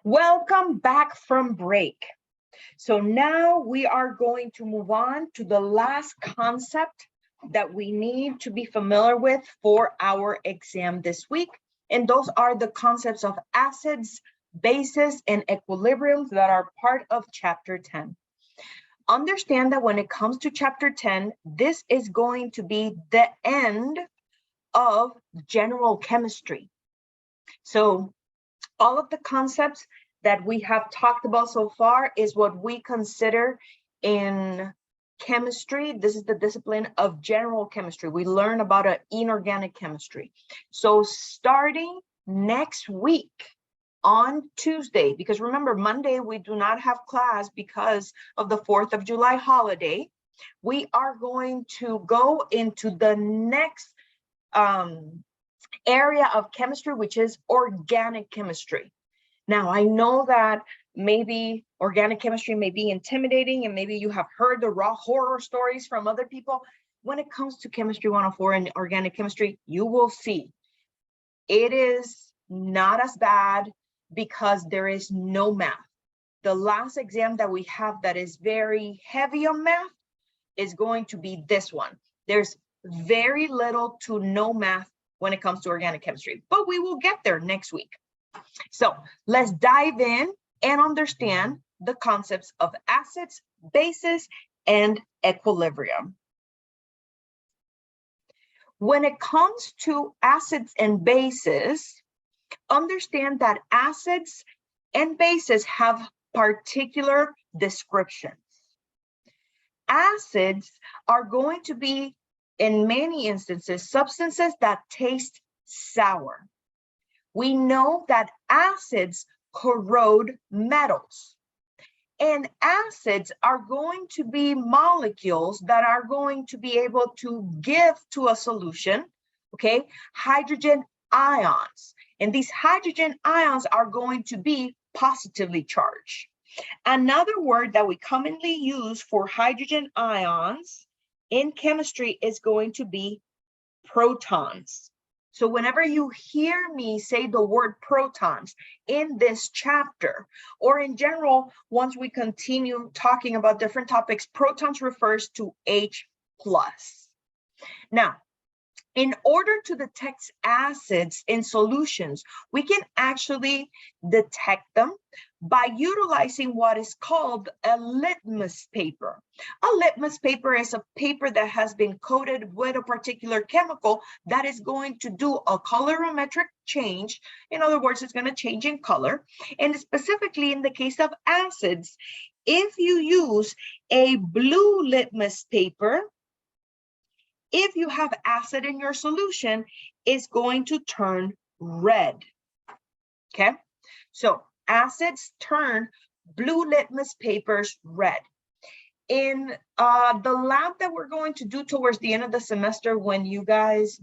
Welcome back from break. So now we are going to move on to the last concept that we need to be familiar with for our exam this week. And those are the concepts of acids, bases, and equilibriums that are part of chapter 10. Understand that when it comes to chapter 10, this is going to be the end of general chemistry. So all of the concepts that we have talked about so far is what we consider in chemistry. This is the discipline of general chemistry. We learn about inorganic chemistry. So starting next week on Tuesday, because remember, Monday we do not have class because of the 4th of July holiday, we are going to go into the next area of chemistry, which is organic chemistry. Now, I know that maybe organic chemistry may be intimidating, and maybe you have heard the raw horror stories from other people. When it comes to Chemistry 104 and organic chemistry, you will see it is not as bad because there is no math. The last exam that we have that is very heavy on math is going to be this one. There's very little to no math when it comes to organic chemistry, but we will get there next week. So let's dive in and understand the concepts of acids, bases, and equilibrium. When it comes to acids and bases, understand that acids and bases have particular descriptions. Acids are going to be, in many instances, substances that taste sour. We know that acids corrode metals, and acids are going to be molecules that are going to be able to give to a solution, okay, hydrogen ions. And these hydrogen ions are going to be positively charged. Another word that we commonly use for hydrogen ions in chemistry is going to be protons. So whenever you hear me say the word protons in this chapter, or in general, once we continue talking about different topics, protons refers to H+. Now, in order to detect acids in solutions, we can actually detect them by utilizing what is called a litmus paper. A litmus paper is a paper that has been coated with a particular chemical that is going to do a colorimetric change. In other words, it's going to change in color. And specifically in the case of acids, if you use a blue litmus paper, if you have acid in your solution, it's going to turn red, okay? So acids turn blue litmus papers red. In the lab that we're going to do towards the end of the semester, when you guys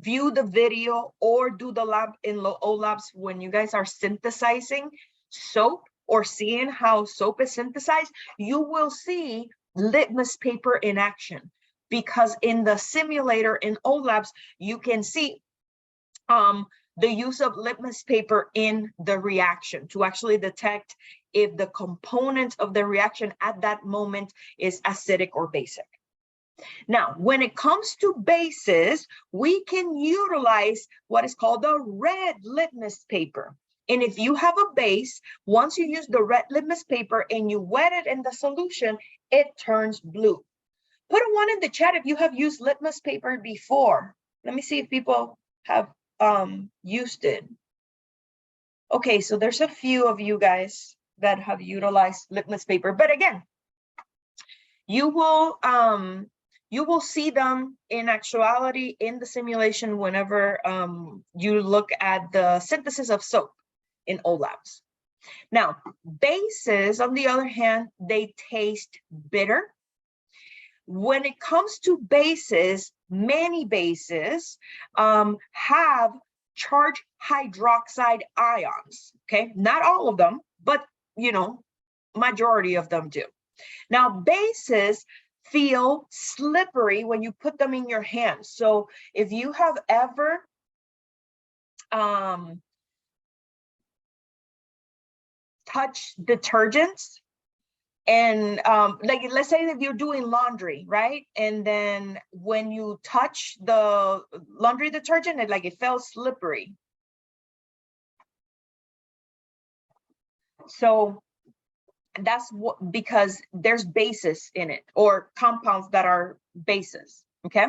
view the video or do the lab in O-Labs, when you guys are synthesizing soap or seeing how soap is synthesized, you will see litmus paper in action, because in the simulator in O-Labs, you can see the use of litmus paper in the reaction to actually detect if the component of the reaction at that moment is acidic or basic. Now, when it comes to bases, we can utilize what is called a red litmus paper. And if you have a base, once you use the red litmus paper and you wet it in the solution, it turns blue. Put a 1 in the chat if you have used litmus paper before. Let me see if people have used it. Okay, so there's a few of you guys that have utilized litmus paper, but again, you will see them in actuality in the simulation whenever you look at the synthesis of soap in O-Labs. Now, bases, on the other hand, they taste bitter. When it comes to bases, many bases have charged hydroxide ions, okay? Not all of them, but, you know, majority of them do. Now, bases feel slippery when you put them in your hands. So if you have ever touch detergents, and like, let's say that you're doing laundry, right? And then when you touch the laundry detergent, it felt slippery. So that's what, because there's bases in it, or compounds that are bases. Okay.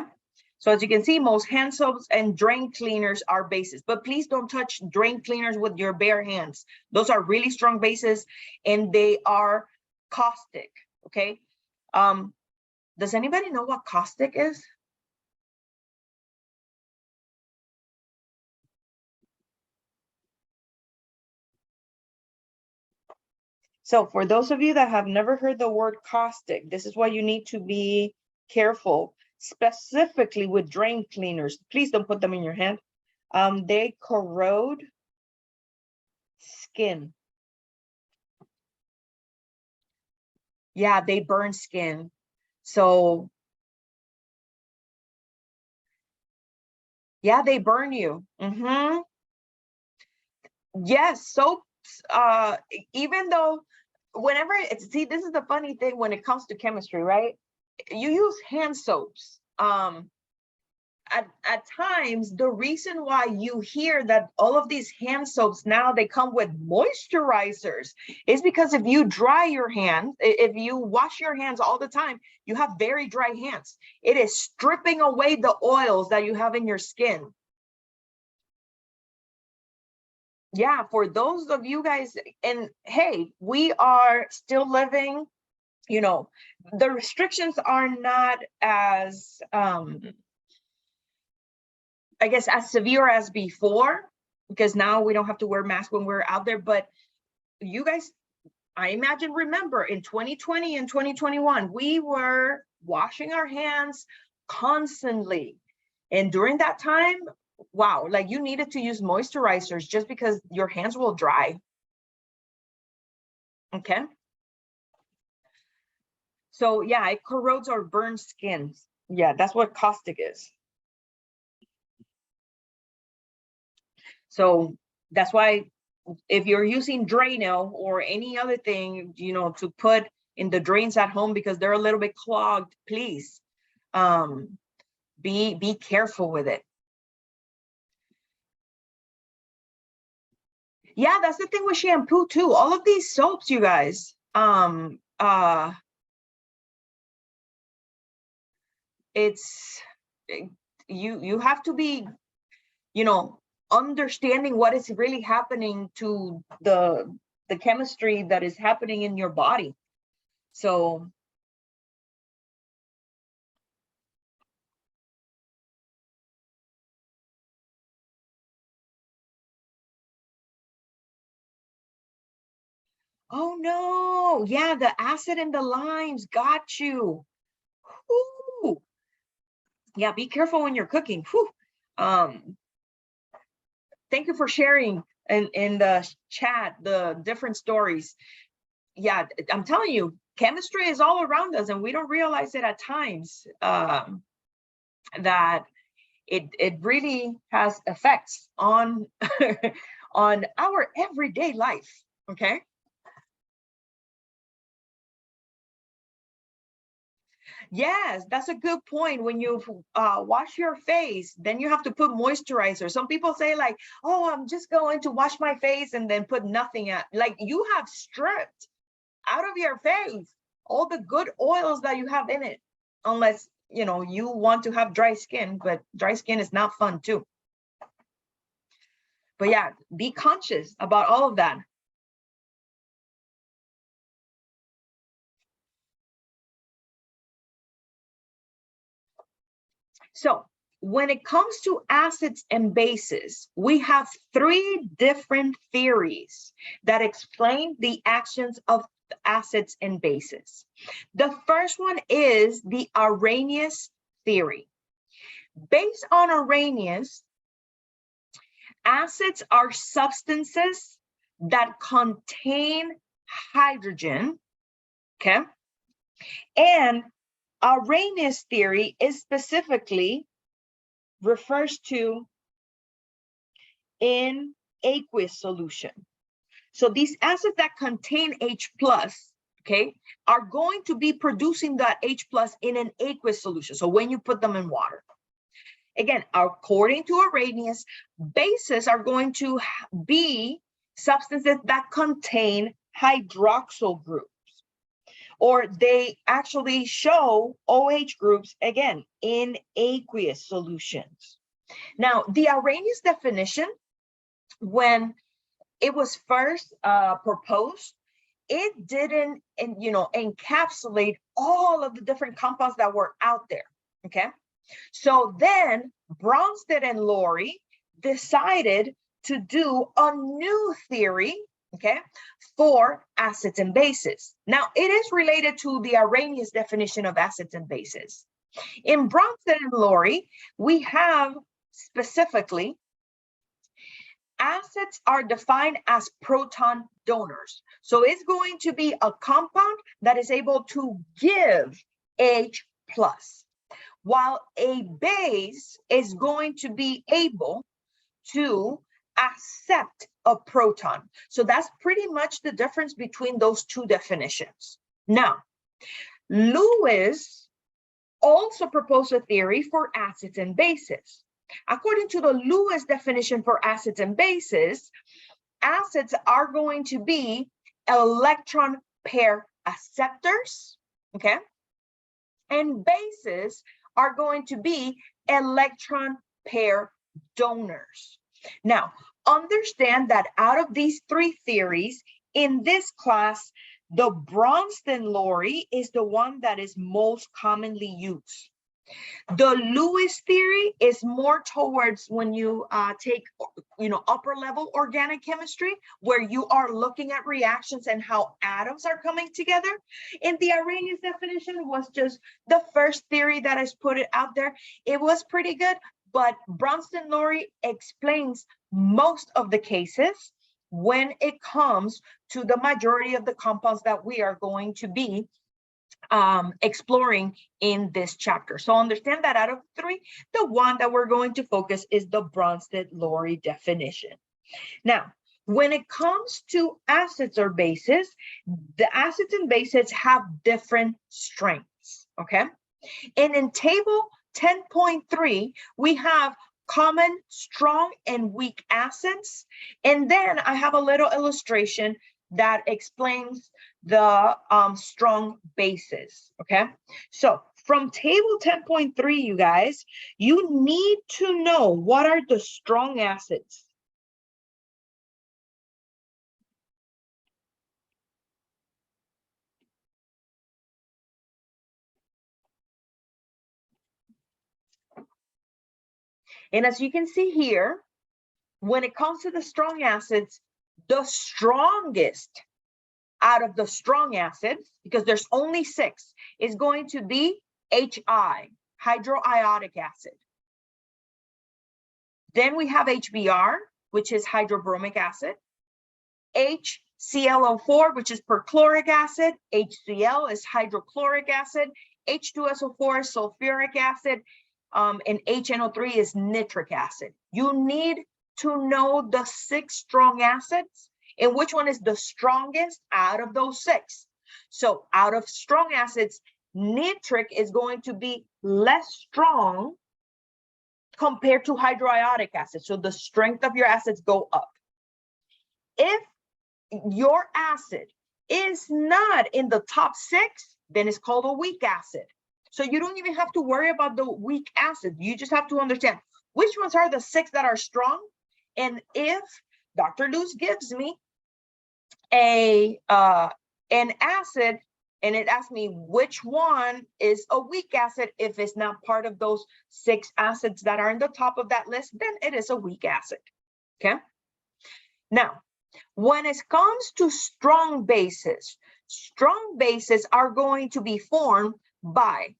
So as you can see, most hand soaps and drain cleaners are bases, but please don't touch drain cleaners with your bare hands. Those are really strong bases, and they are caustic. Okay. Does anybody know what caustic is? So for those of you that have never heard the word caustic, this is why you need to be careful, specifically with drain cleaners. Please don't put them in your hand. They corrode skin. Yeah, they burn skin. So yeah, they burn you. Yes, soaps, even though whenever it's, see, this is the funny thing when it comes to chemistry, right? You use hand soaps. At times, the reason why you hear that all of these hand soaps now they come with moisturizers is because if you dry your hands, if you wash your hands all the time, you have very dry hands. It is stripping away the oils that you have in your skin. Yeah, for those of you guys, and hey, we are still living, you know, the restrictions are not as I guess as severe as before, because now we don't have to wear masks when we're out there. But you guys, I imagine, remember in 2020 and 2021, we were washing our hands constantly. And during that time, wow, like you needed to use moisturizers just because your hands will dry. Okay. So yeah, it corrodes or burns skins. Yeah, that's what caustic is. So that's why if you're using Drano or any other thing, you know, to put in the drains at home because they're a little bit clogged, please be careful with it. Yeah, that's the thing with shampoo too. All of these soaps, you guys, it's you have to be, you know, understanding what is really happening to the chemistry that is happening in your body. So oh no, yeah, the acid and the limes got you. Ooh. Yeah, be careful when you're cooking. Whew. Thank you for sharing in the chat the different stories. Yeah, I'm telling you, chemistry is all around us and we don't realize it at times, that it really has effects on on our everyday life. Okay. Yes, that's a good point. When you wash your face, then you have to put moisturizer. Some people say like, oh, I'm just going to wash my face and then put nothing at, like you have stripped out of your face all the good oils that you have in it, unless, you know, you want to have dry skin, but dry skin is not fun too. But yeah, be conscious about all of that. So when it comes to acids and bases, we have three different theories that explain the actions of acids and bases. The first one is the Arrhenius theory. Based on Arrhenius, acids are substances that contain hydrogen, okay? And Arrhenius theory is specifically refers to in aqueous solution. So these acids that contain H plus, okay, are going to be producing that H plus in an aqueous solution. So when you put them in water. Again, according to Arrhenius, bases are going to be substances that contain hydroxyl groups, or they actually show OH groups, again, in aqueous solutions. Now, the Arrhenius definition, when it was first proposed, it didn't, encapsulate all of the different compounds that were out there, okay? So then Brønsted and Lowry decided to do a new theory, okay, for acids and bases. Now, it is related to the Arrhenius definition of acids and bases. In Brønsted and Lowry, we have specifically acids are defined as proton donors. So it's going to be a compound that is able to give H plus, while a base is going to be able to accept a proton. So that's pretty much the difference between those two definitions. Now, Lewis also proposed a theory for acids and bases. According to the Lewis definition for acids and bases, acids are going to be electron pair acceptors, okay? And bases are going to be electron pair donors. Now, understand that out of these three theories, in this class, the Brønsted-Lowry is the one that is most commonly used. The Lewis theory is more towards when you take, upper level organic chemistry, where you are looking at reactions and how atoms are coming together. And the Arrhenius definition was just the first theory that is put it out there. It was pretty good, but Brønsted-Lowry explains most of the cases when it comes to the majority of the compounds that we are going to be exploring in this chapter. So understand that out of three, the one that we're going to focus is the Brønsted-Lowry definition. Now, when it comes to acids or bases, the acids and bases have different strengths, okay? And in table 10.3, we have common, strong, and weak acids. And then I have a little illustration that explains the strong bases, okay? So from table 10.3, you guys, you need to know what are the strong acids. And as you can see here, when it comes to the strong acids, the strongest out of the strong acids, because there's only 6, is going to be HI, hydroiodic acid. Then we have HBr, which is hydrobromic acid. HClO4, which is perchloric acid. HCl is hydrochloric acid. H2SO4 is sulfuric acid. And HNO3 is nitric acid. You need to know the 6 strong acids and which one is the strongest out of those 6. So out of strong acids, nitric is going to be less strong compared to hydroiodic acid. So the strength of your acids go up. If your acid is not in the top 6, then it's called a weak acid. So you don't even have to worry about the weak acid. You just have to understand which ones are the 6 that are strong. And if Dr. Luz gives me an acid and it asks me which one is a weak acid, if it's not part of those 6 acids that are in the top of that list, then it is a weak acid, okay? Now, when it comes to strong bases are going to be formed by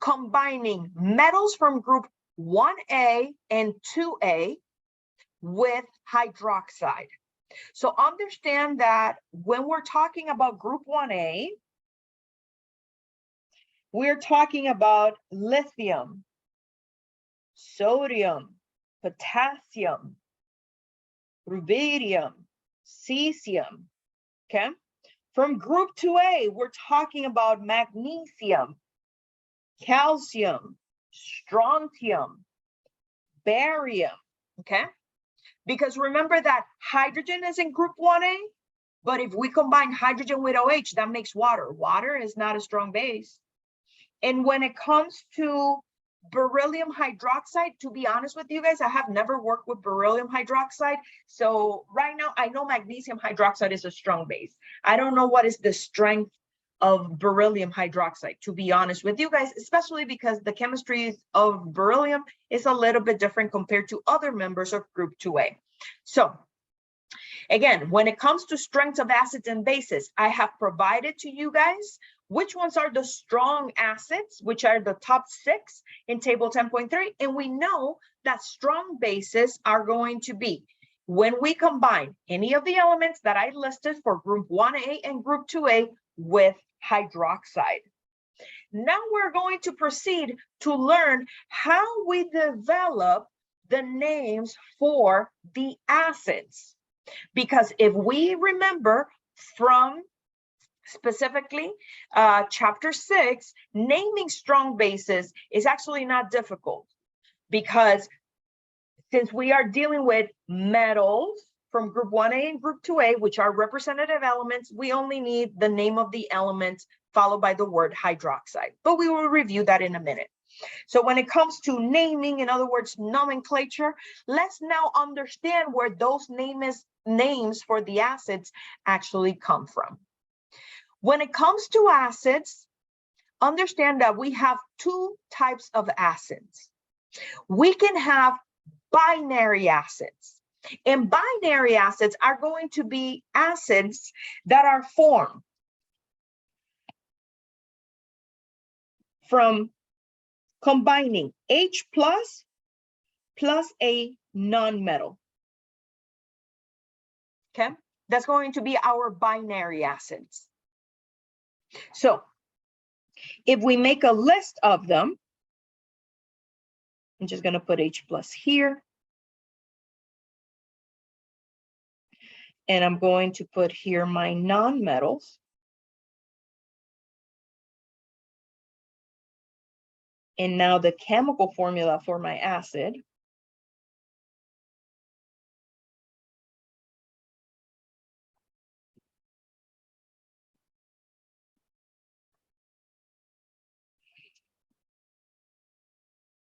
combining metals from group 1A and 2A with hydroxide. So understand that when we're talking about group 1A, we're talking about lithium, sodium, potassium, rubidium, cesium, okay? From group 2A, we're talking about magnesium, calcium, strontium, barium, okay? Because remember that hydrogen is in group 1A, but if we combine hydrogen with OH, that makes water. Water is not a strong base. And when it comes to beryllium hydroxide, to be honest with you guys, I have never worked with beryllium hydroxide. So right now, I know magnesium hydroxide is a strong base. I don't know what is the strength of beryllium hydroxide, to be honest with you guys, especially because the chemistry of beryllium is a little bit different compared to other members of group 2A. So again, when it comes to strengths of acids and bases, I have provided to you guys which ones are the strong acids, which are the top 6 in table 10.3. And we know that strong bases are going to be when we combine any of the elements that I listed for group 1A and group 2A with hydroxide. Now we're going to proceed to learn how we develop the names for the acids. Because if we remember from specifically chapter 6, naming strong bases is actually not difficult, because since we are dealing with metals from group 1A and group 2A, which are representative elements, we only need the name of the element followed by the word hydroxide. But we will review that in a minute. So when it comes to naming, in other words, nomenclature, let's now understand where those names for the acids actually come from. When it comes to acids, understand that we have 2 types of acids. We can have binary acids, and binary acids are going to be acids that are formed from combining H plus a nonmetal. Okay, that's going to be our binary acids. So if we make a list of them, I'm just going to put H plus here. And I'm going to put here my nonmetals. And now the chemical formula for my acid.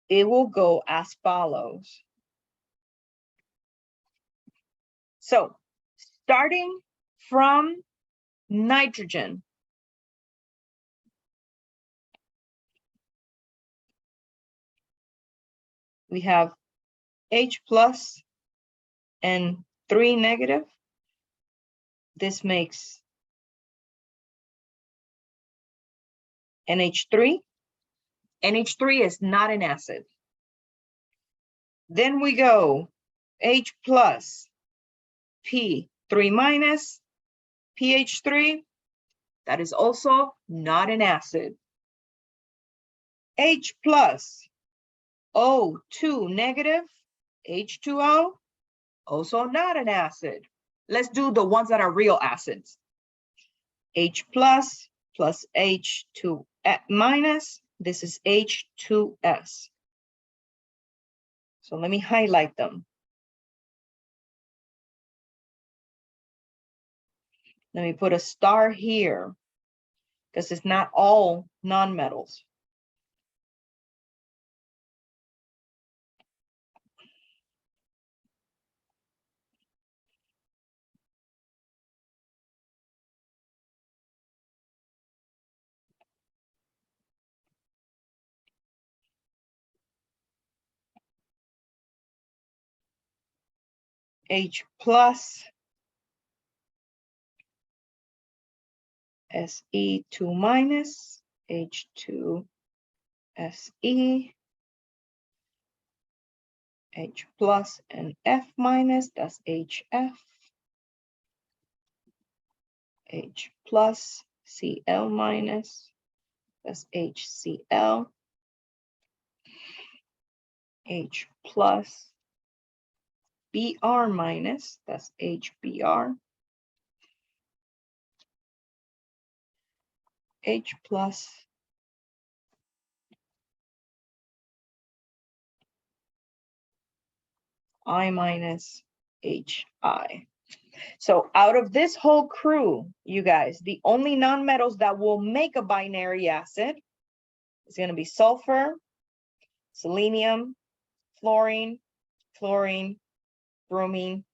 It will go as follows. So starting from nitrogen, we have H plus and 3 negative. This makes NH3. NH3 is not an acid. Then we go H plus, P3 minus, PH3. That is also not an acid. H plus, O2 negative, H2O, also not an acid. Let's do the ones that are real acids. H plus H2 minus, this is H2S. So let me highlight them. Let me put a star here because it's not all nonmetals. H plus, Se2 minus, H2 Se, H plus and F minus, that's HF, H plus, Cl minus, that's HCl, H plus, Br minus, that's HBr, H plus I minus HI. So out of this whole crew, you guys, the only nonmetals that will make a binary acid is going to be sulfur, selenium, fluorine, chlorine, bromine,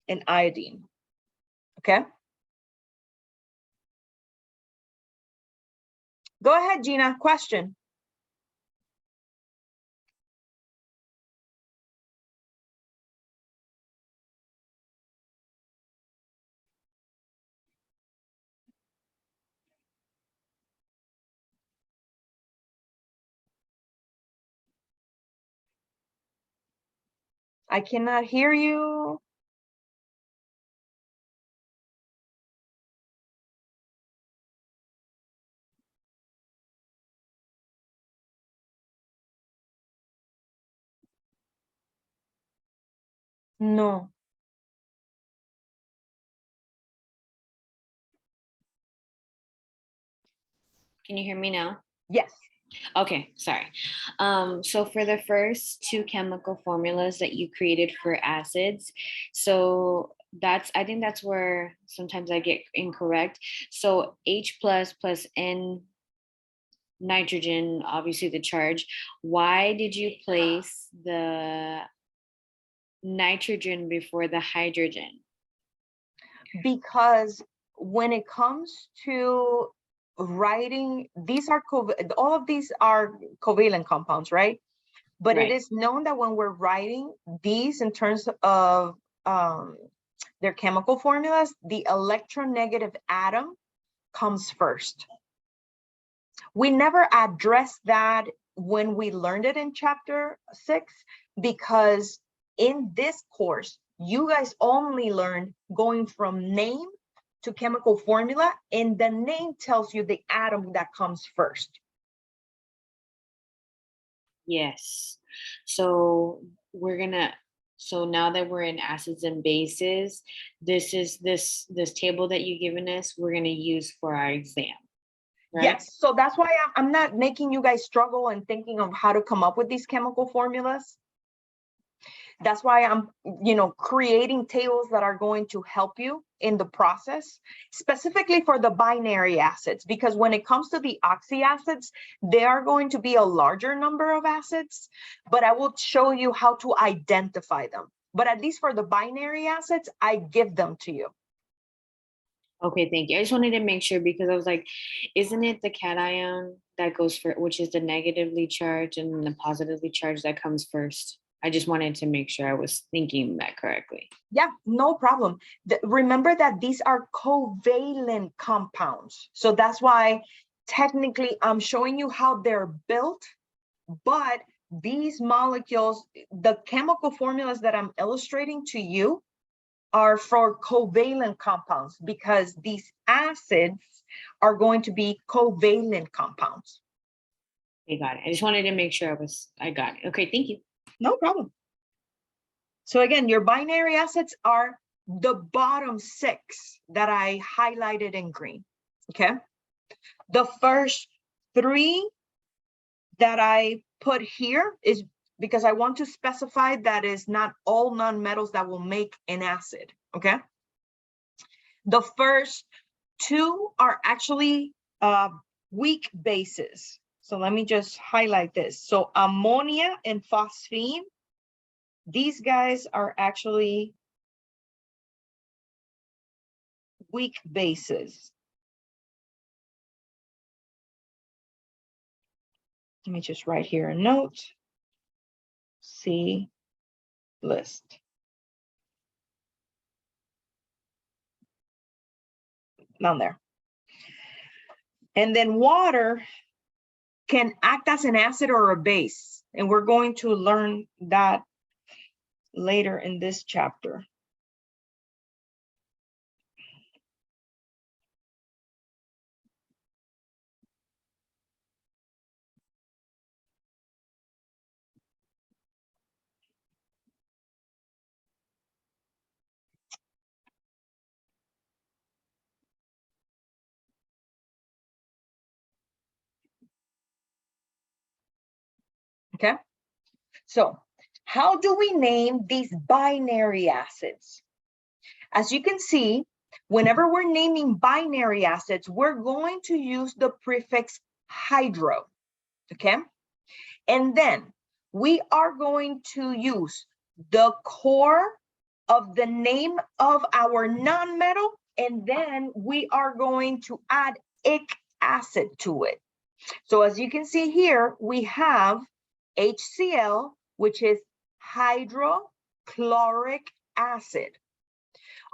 and iodine. Okay? Go ahead, Gina. Question. I cannot hear you. No. Can you hear me now? Yes. Okay, sorry. So for the first two chemical formulas that you created for acids, so I think that's where sometimes I get incorrect. So H plus N nitrogen, obviously the charge. Why did you place the nitrogen before the hydrogen? Because when it comes to writing, all of these are covalent compounds, right? But Right. it is known that when we're writing these in terms of their chemical formulas, the electronegative atom comes first. We never addressed that when we learned it in chapter 6, because in this course, you guys only learn going from name to chemical formula, and the name tells you the atom that comes first. Yes. So so now that we're in acids and bases, this is this table that you've given us, we're gonna use for our exam, right? Yes, so that's why I'm not making you guys struggle and thinking of how to come up with these chemical formulas. That's why I'm, creating tables that are going to help you in the process, specifically for the binary acids, because when it comes to the oxy acids, they are going to be a larger number of acids, but I will show you how to identify them. But at least for the binary acids, I give them to you. Okay, thank you. I just wanted to make sure because I was like, isn't it the cation that goes for, which is the negatively charged and the positively charged that comes first? I just wanted to make sure I was thinking that correctly. Yeah, no problem. Remember that these are covalent compounds. So that's why technically I'm showing you how they're built, but these molecules, the chemical formulas that I'm illustrating to you are for covalent compounds, because these acids are going to be covalent compounds. Okay, got it. I just wanted to make sure I got it. Okay, thank you. No problem. So again, your binary acids are the bottom 6 that I highlighted in green, okay? The first 3 that I put here is because I want to specify that is not all nonmetals that will make an acid, okay? The first 2 are actually weak bases. So let me just highlight this. So ammonia and phosphine, these guys are actually weak bases. Let me just write here a note. See list. Down there. And then water can act as an acid or a base. And we're going to learn that later in this chapter. okay? So how do we name these binary acids? As you can see, whenever we're naming binary acids, we're going to use the prefix hydro, okay? And then we are going to use the core of the name of our nonmetal, and then we are going to add ic acid to it. So as you can see here, we have HCl, which is hydrochloric acid.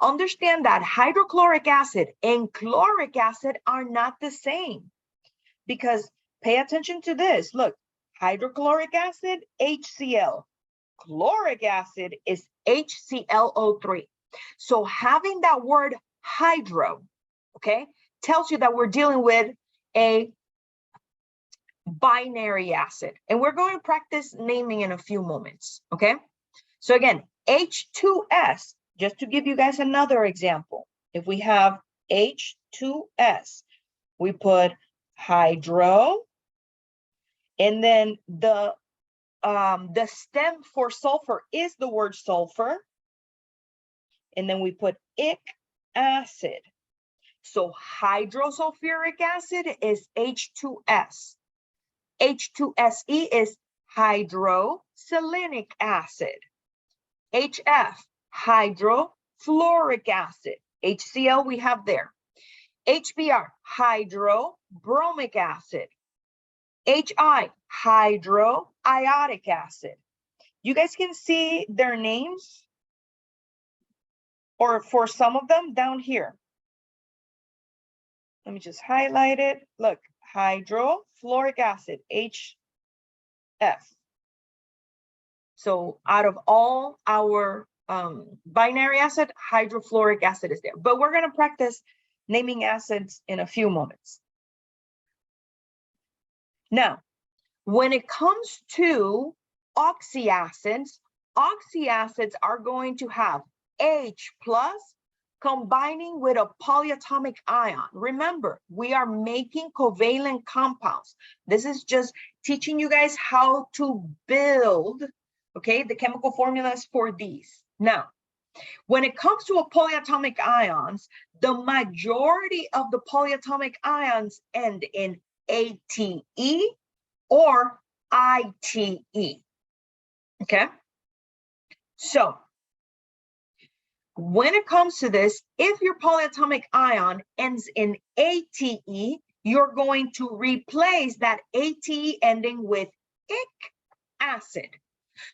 Understand that hydrochloric acid and chloric acid are not the same, because pay attention to this. Look, hydrochloric acid, HCl. Chloric acid is HClO3. So having that word hydro, okay, tells you that we're dealing with a binary acid. And we're going to practice naming in a few moments, okay? So again, H2S, just to give you guys another example, if we have H2S, we put hydro, and then the stem for sulfur is the word sulfur, and then we put ic acid. So hydrosulfuric acid is H2S. H2SE is hydroselenic acid. HF, hydrofluoric acid. HCl we have there. HBr, hydrobromic acid. HI, hydroiodic acid. You guys can see their names, or for some of them down here. Let me just highlight it. Look, hydrofluoric acid, HF. So out of all our binary acid, hydrofluoric acid is there. But we're going to practice naming acids in a few moments. Now, when it comes to oxyacids are going to have H plus combining with a polyatomic ion. Remember, we are making covalent compounds. This is just teaching you guys how to build, okay, the chemical formulas for these. Now, when it comes to a polyatomic ions, the majority of the polyatomic ions end in ATE or ITE, okay? So when it comes to this, if your polyatomic ion ends in ATE, you're going to replace that ATE ending with ic acid.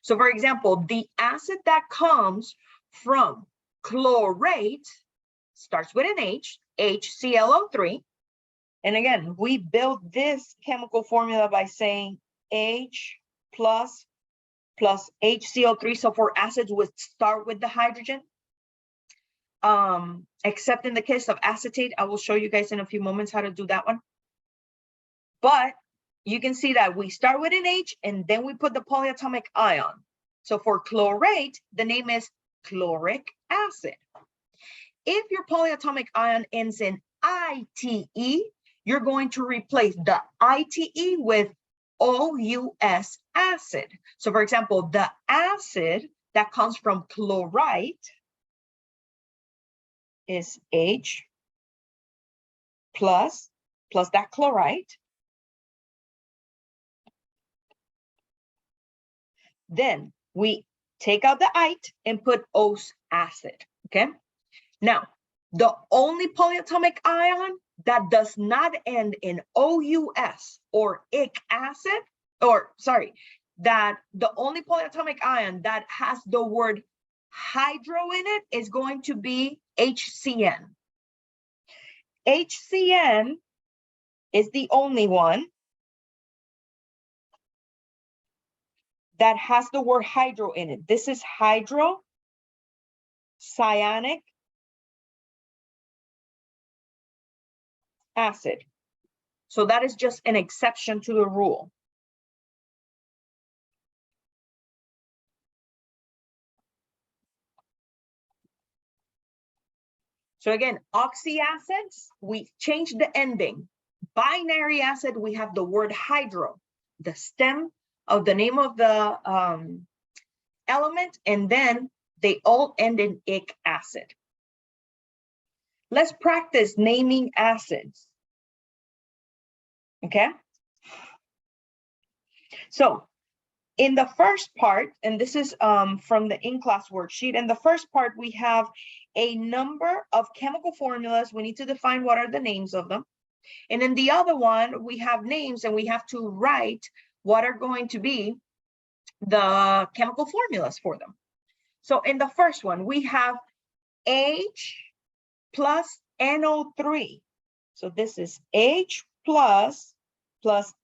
So for example, the acid that comes from chlorate starts with an H, HClO3. And again, we build this chemical formula by saying H plus HCl3. So for acids, would start with the hydrogen. Except in the case of acetate, I will show you guys in a few moments how to do that one. But you can see that we start with an H and then we put the polyatomic ion. So for chlorate, the name is chloric acid. If your polyatomic ion ends in ITE, you're going to replace the ITE with OUS acid. So for example, the acid that comes from chlorite is H plus that chlorite. Then we take out the ite and put OS acid, okay? Now, the only polyatomic ion that does not end in OUS or ic acid, or sorry, that the only polyatomic ion that has the word hydro in it is going to be HCN. HCN is the only one that has the word hydro in it. This is hydrocyanic acid. So that is just an exception to the rule. So again, oxyacids, we change the ending. Binary acid, we have the word hydro. The stem of the name of the element, and then they all end in ic acid. Let's practice naming acids. Okay. So in the first part, and this is from the in-class worksheet, in the first part, we have a number of chemical formulas. We need to define what are the names of them. And in the other one, we have names and we have to write what are going to be the chemical formulas for them. So in the first one, we have H plus NO3. So this is H plus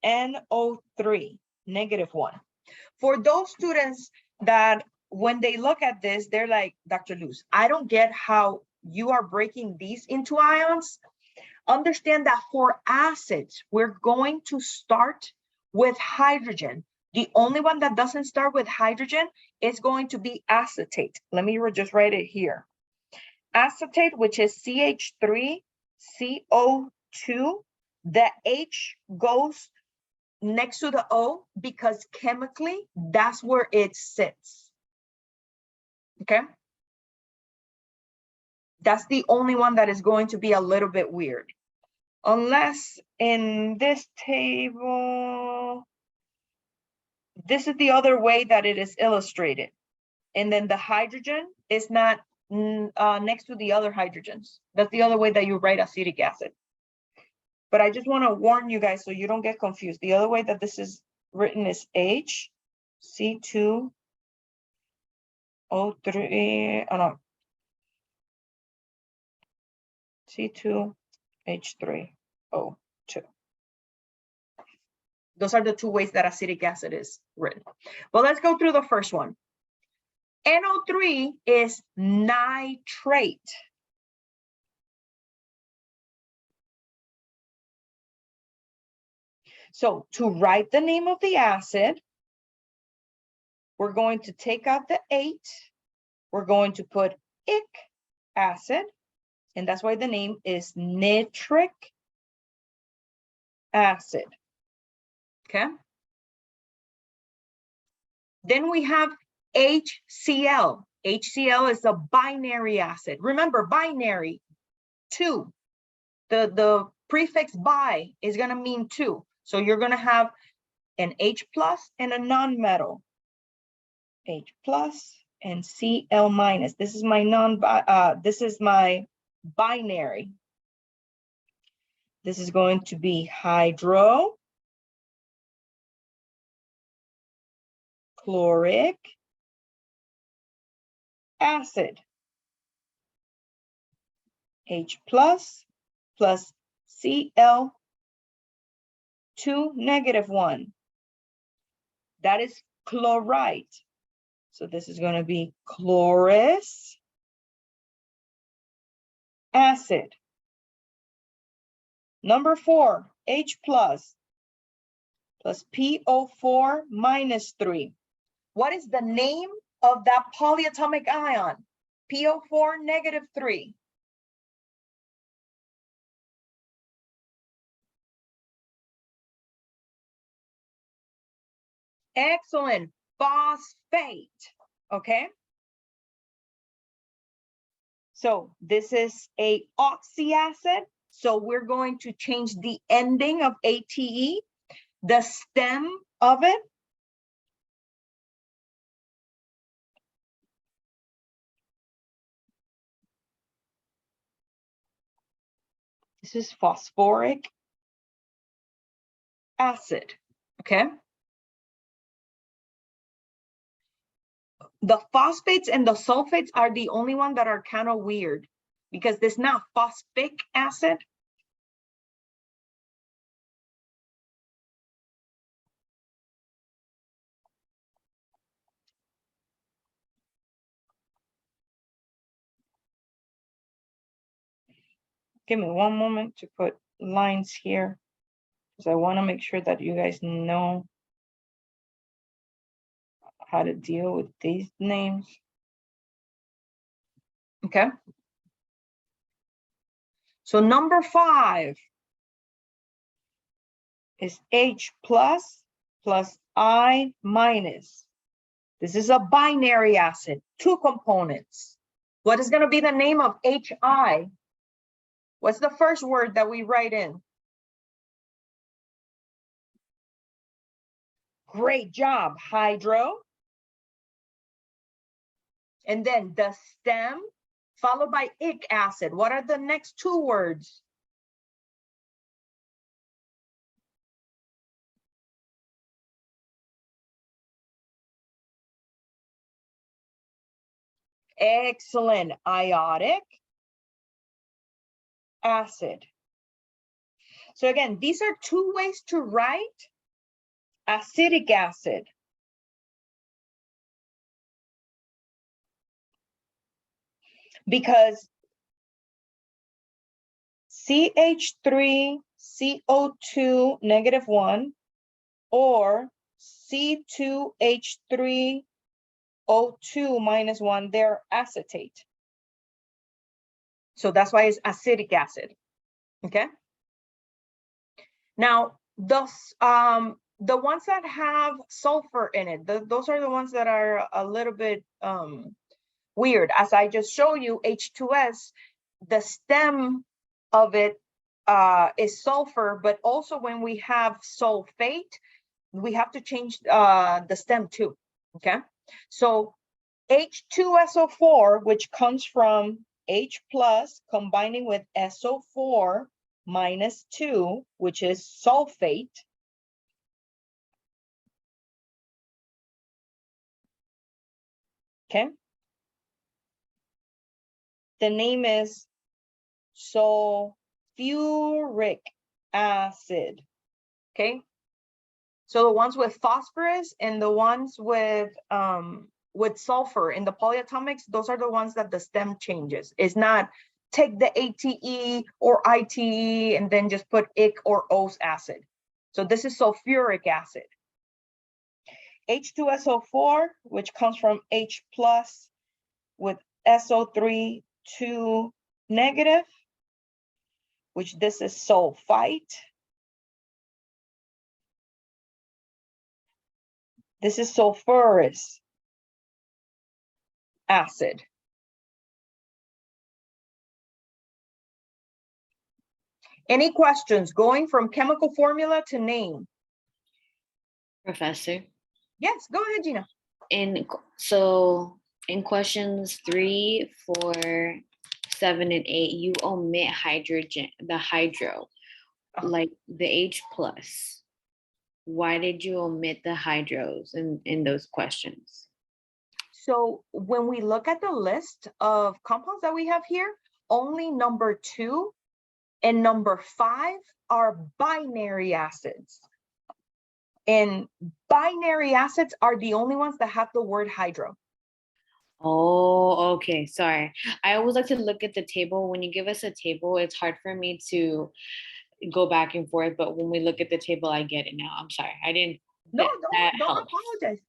NO3, -1. For those students that when they look at this, they're like, Dr. Luz, I don't get how you are breaking these into ions. Understand that for acids, we're going to start with hydrogen. The only one that doesn't start with hydrogen is going to be acetate. Let me just write it here. Acetate, which is CH3CO2. The H goes next to the O because chemically, that's where it sits. Okay? That's the only one that is going to be a little bit weird. Unless in this table, this is the other way that it is illustrated. And then the hydrogen is not next to the other hydrogens. That's the other way that you write acetic acid. But I just want to warn you guys so you don't get confused. The other way that this is written is H, C2, O3, oh no, C2, H3, O2. Those are the two ways that acetic acid is written. Well, let's go through the first one. NO3 is nitrate. So to write the name of the acid, we're going to take out the 8. We're going to put ic acid, and that's why the name is nitric acid. Okay. Then we have HCl. HCl is a binary acid. Remember, binary, 2. The prefix bi is going to mean 2. So you're going to have an H plus and a non-metal. H plus and Cl minus. This is my this is my binary. This is going to be hydrochloric acid. H plus Cl2 -1. That is chloride. So this is going to be chlorous acid. Number 4, H plus PO4 -3. What is the name of that polyatomic ion? PO4 -3. Excellent. Phosphate. Okay. So this is a oxy acid. So we're going to change the ending of ATE, the stem of it. This is phosphoric acid. Okay. The phosphates and the sulfates are the only one that are kind of weird because this is not phosphic acid. Give me one moment to put lines here because I want to make sure that you guys know how to deal with these names. Okay. So number 5 is H plus plus I minus. This is a binary acid, 2 components. What is going to be the name of HI? What's the first word that we write in? Great job, hydro. And then the stem followed by ic acid. What are the next 2 words? Excellent, iotic acid. So again, these are 2 ways to write acetic acid. Because CH3CO2 -1 or C2H3O2 -1, they're acetate. So that's why it's acetic acid. Okay. Now, the ones that have sulfur in it, those are the ones that are a little bit weird. As I just showed you, H2S, the stem of it is sulfur, but also when we have sulfate, we have to change the stem too. Okay. So H2SO4, which comes from H plus combining with SO4 -2, which is sulfate. Okay. The name is sulfuric acid. Okay. So the ones with phosphorus and the ones with sulfur in the polyatomics, those are the ones that the stem changes. It's not take the ATE or ITE and then just put ic or OS acid. So this is sulfuric acid. H2SO4, which comes from H plus with SO3 2 negative, which this is sulfite. This is sulfurous acid. Any questions going from chemical formula to name? Professor. Yes, go ahead, Gina. So in questions 3, 4, 7, and 8, you omit hydrogen, the hydro, like the H plus. Why did you omit the hydros in those questions? So when we look at the list of compounds that we have here, only number 2 and number 5 are binary acids. And binary acids are the only ones that have the word hydro. Oh, okay. Sorry. I always like to look at the table. When you give us a table, it's hard for me to go back and forth. But when we look at the table, I get it now. I'm sorry. I didn't. No, don't apologize.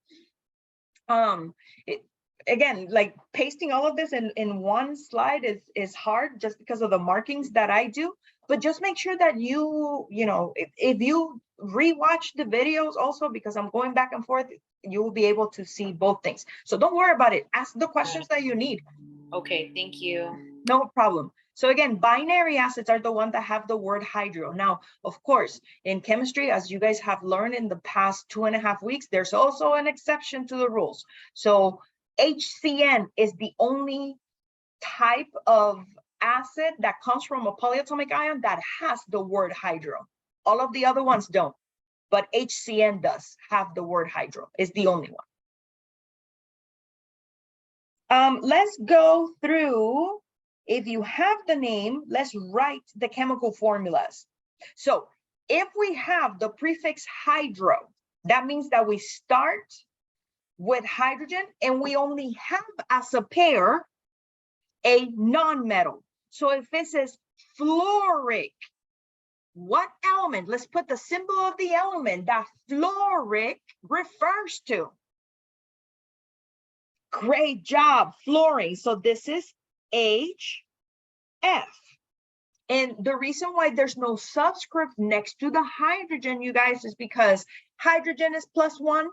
Again, like pasting all of this in one slide is hard just because of the markings that I do. But just make sure that you know, if you rewatch the videos also, because I'm going back and forth, you will be able to see both things. So don't worry about it. Ask the questions that you need. Okay, thank you. No problem. So again, binary acids are the ones that have the word hydro. Now, of course, in chemistry, as you guys have learned in the past 2.5 weeks, there's also an exception to the rules. So HCN is the only type of acid that comes from a polyatomic ion that has the word hydro. All of the other ones don't, but HCN does have the word hydro. It's the only one. Let's go through. If you have the name, let's write the chemical formulas. So if we have the prefix hydro, that means that we start with hydrogen and we only have as a pair a non-metal. So if it says fluoric, what element? Let's put the symbol of the element that fluoric refers to. Great job, fluorine. So this is HF. And the reason why there's no subscript next to the hydrogen, you guys, is because hydrogen is +1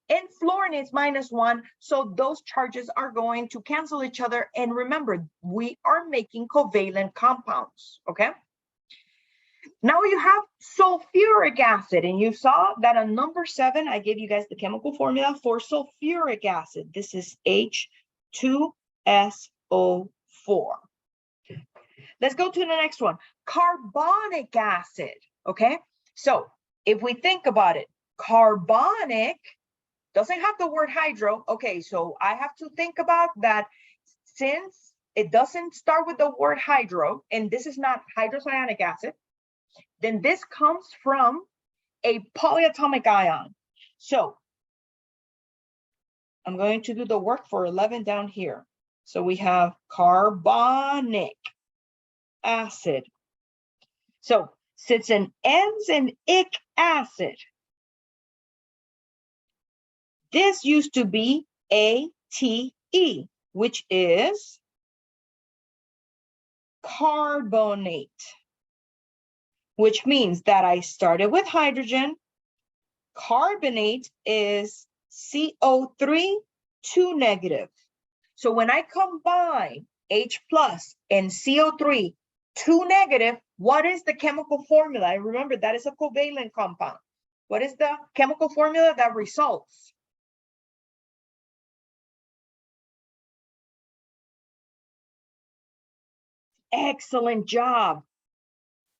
and fluorine is -1. So those charges are going to cancel each other. And remember, we are making covalent compounds, okay? Now you have sulfuric acid, and you saw that on number 7, I gave you guys the chemical formula for sulfuric acid. This is H2SO4. Let's go to the next one, carbonic acid, okay? So if we think about it, carbonic doesn't have the word hydro. Okay, so I have to think about that since it doesn't start with the word hydro, and this is not hydrocyanic acid, then this comes from a polyatomic ion. So I'm going to do the work for 11 down here. So we have carbonic acid. So since it ends in ic acid, this used to be ATE, which is carbonate, which means that I started with hydrogen. Carbonate is CO3, 2 negative. So when I combine H plus and CO3, 2 negative, what is the chemical formula? I remember that is a covalent compound. What is the chemical formula that results? Excellent job.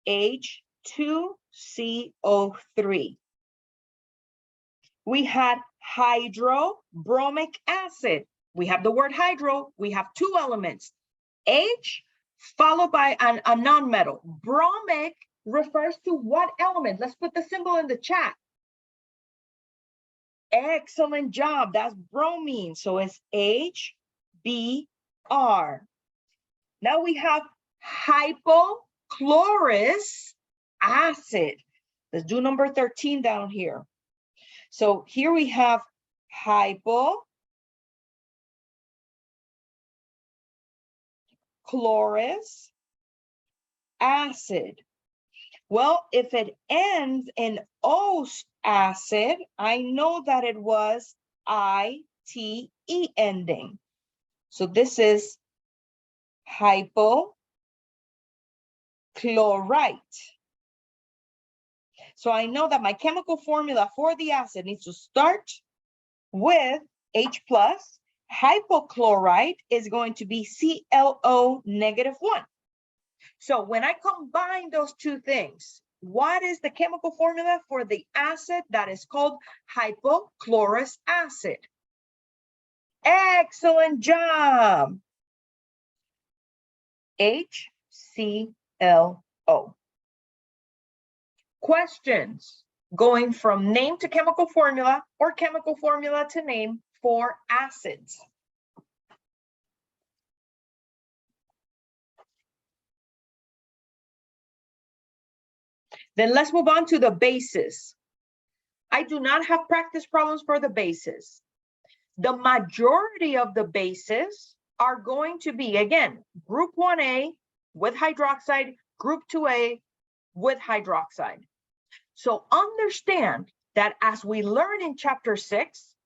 H2CO3. We had hydrobromic acid. We have the word hydro. We have 2 elements. H followed by a nonmetal. Bromic refers to what element? Let's put the symbol in the chat. Excellent job. That's bromine. So it's HBr. Now we have hypochlorous acid. Let's do number 13 down here. So here we have hypochlorous acid. Well, if it ends in ose acid, I know that it was ITE ending. So this is hypochlorite. So I know that my chemical formula for the acid needs to start with H plus. Hypochlorite is going to be ClO -1. So when I combine those 2 things, what is the chemical formula for the acid that is called hypochlorous acid? Excellent job. HClO. Questions going from name to chemical formula or chemical formula to name for acids. Then let's move on to the bases. I do not have practice problems for the bases. The majority of the bases are going to be, again, group 1A with hydroxide, group 2A with hydroxide. So understand that as we learn in chapter 6,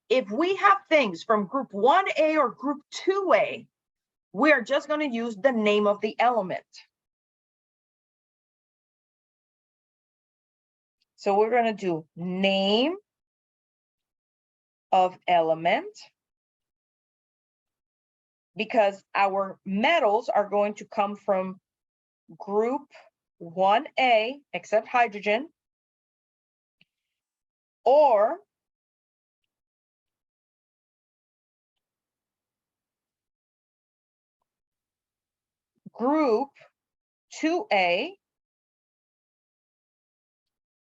if we have things from group 1A or group 2A, we are just going to use the name of the element. So we're going to do name of element, because our metals are going to come from group 1A, except hydrogen, or group 2A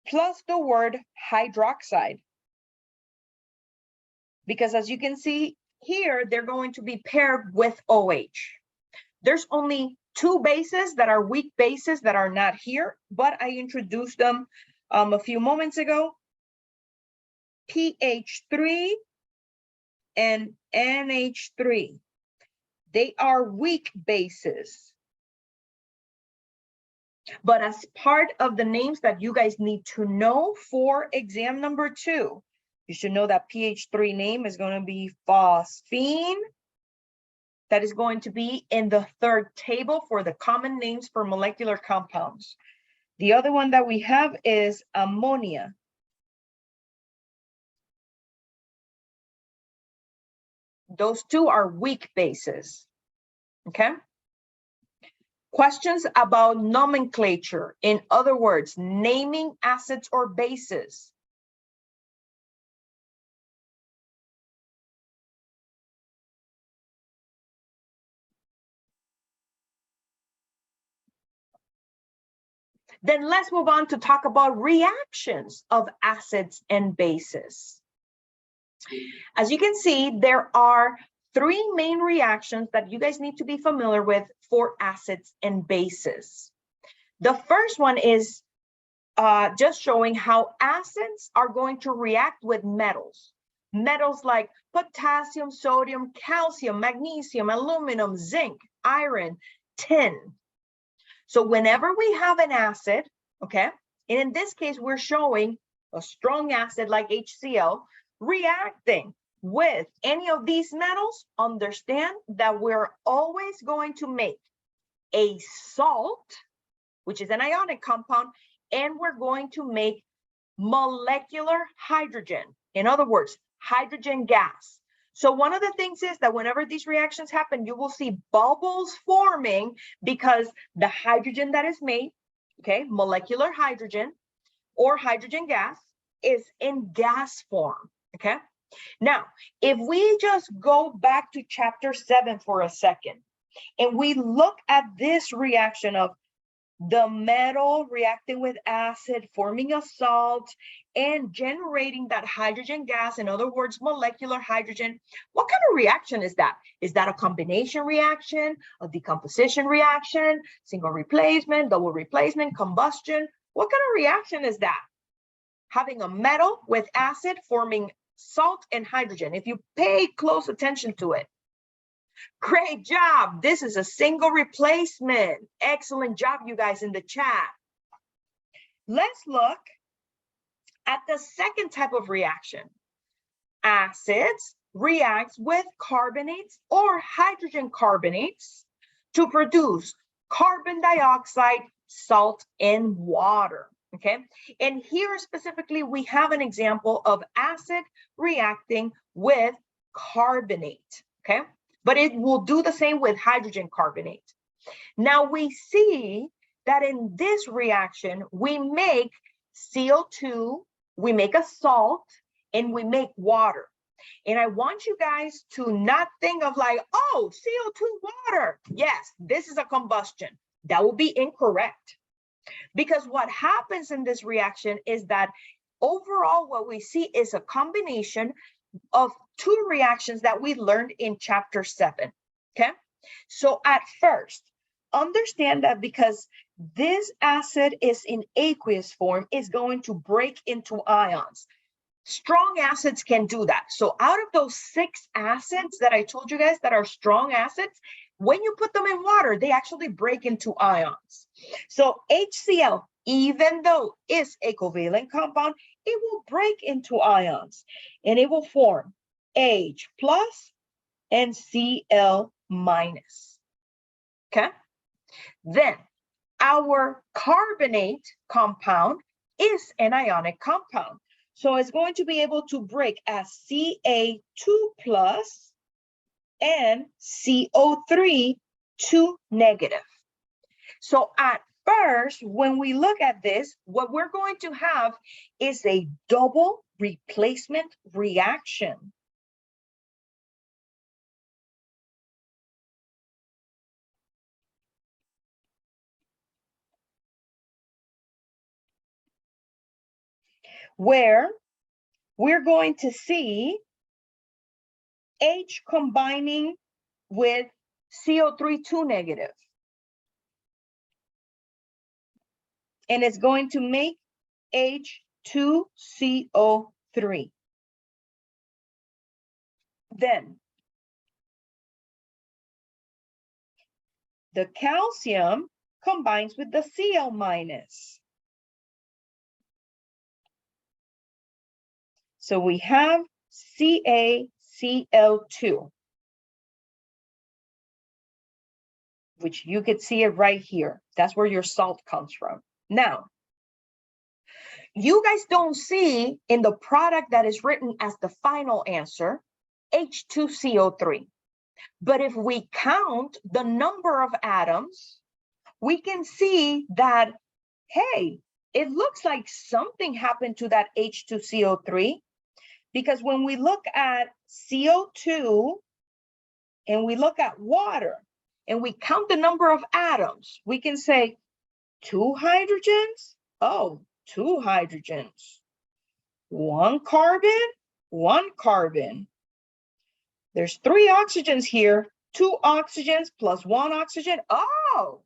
plus the word hydroxide. Because as you can see here, they're going to be paired with OH. There's only 2 bases that are weak bases that are not here, but I introduced them a few moments ago. PH3 and NH3. They are weak bases. But as part of the names that you guys need to know for exam number 2, you should know that pH 3 name is going to be phosphine. That is going to be in the 3rd table for the common names for molecular compounds. The other one that we have is ammonia. Those two are weak bases, okay? Questions about nomenclature. In other words, naming acids or bases. Then let's move on to talk about reactions of acids and bases. As you can see, there are 3 main reactions that you guys need to be familiar with for acids and bases. The first one is just showing how acids are going to react with metals. Metals like potassium, sodium, calcium, magnesium, aluminum, zinc, iron, tin. So whenever we have an acid, okay, and in this case, we're showing a strong acid like HCl reacting with any of these metals, understand that we're always going to make a salt, which is an ionic compound, and we're going to make molecular hydrogen. In other words, hydrogen gas. So one of the things is that whenever these reactions happen, you will see bubbles forming because the hydrogen that is made, okay, molecular hydrogen or hydrogen gas is in gas form, okay? Now, if we just go back to chapter 7 for a second, and we look at this reaction of the metal reacting with acid, forming a salt, and generating that hydrogen gas, in other words, molecular hydrogen. What kind of reaction is that? Is that a combination reaction, a decomposition reaction, single replacement, double replacement, combustion? What kind of reaction is that? Having a metal with acid forming salt and hydrogen. If you pay close attention to it. Great job. This is a single replacement. Excellent job, you guys in the chat. Let's look at the second type of reaction. Acids react with carbonates or hydrogen carbonates to produce carbon dioxide, salt, and water. Okay, and here specifically, we have an example of acid reacting with carbonate. Okay. But it will do the same with hydrogen carbonate. Now we see that in this reaction, we make CO2, we make a salt, and we make water. And I want you guys to not think of like, oh, CO2 water. Yes, this is a combustion. That will be incorrect. Because what happens in this reaction is that overall, what we see is a combination of 2 reactions that we learned in chapter 7, okay? So at first, understand that because this acid is in aqueous form, it's going to break into ions. Strong acids can do that. So out of those 6 acids that I told you guys that are strong acids, when you put them in water, they actually break into ions. So HCl, even though it's a covalent compound, it will break into ions and it will form H plus and Cl minus. Okay. Then our carbonate compound is an ionic compound. So it's going to be able to break as Ca2 plus and CO3 2 negative. So at first, when we look at this, what we're going to have is a double replacement reaction. Where we're going to see H combining with CO3 2 negative. And it's going to make H2CO3. Then the calcium combines with the Cl minus. So we have CaCl2, which you could see it right here. That's where your salt comes from. Now, you guys don't see in the product that is written as the final answer, H2CO3. But if we count the number of atoms, we can see that, hey, it looks like something happened to that H2CO3, because when we look at CO2 and we look at water and we count the number of atoms, we can say 2 hydrogens, oh, 2 hydrogens, 1 carbon, 1 carbon. There's 3 oxygens here, 2 oxygens plus 1 oxygen. Oh,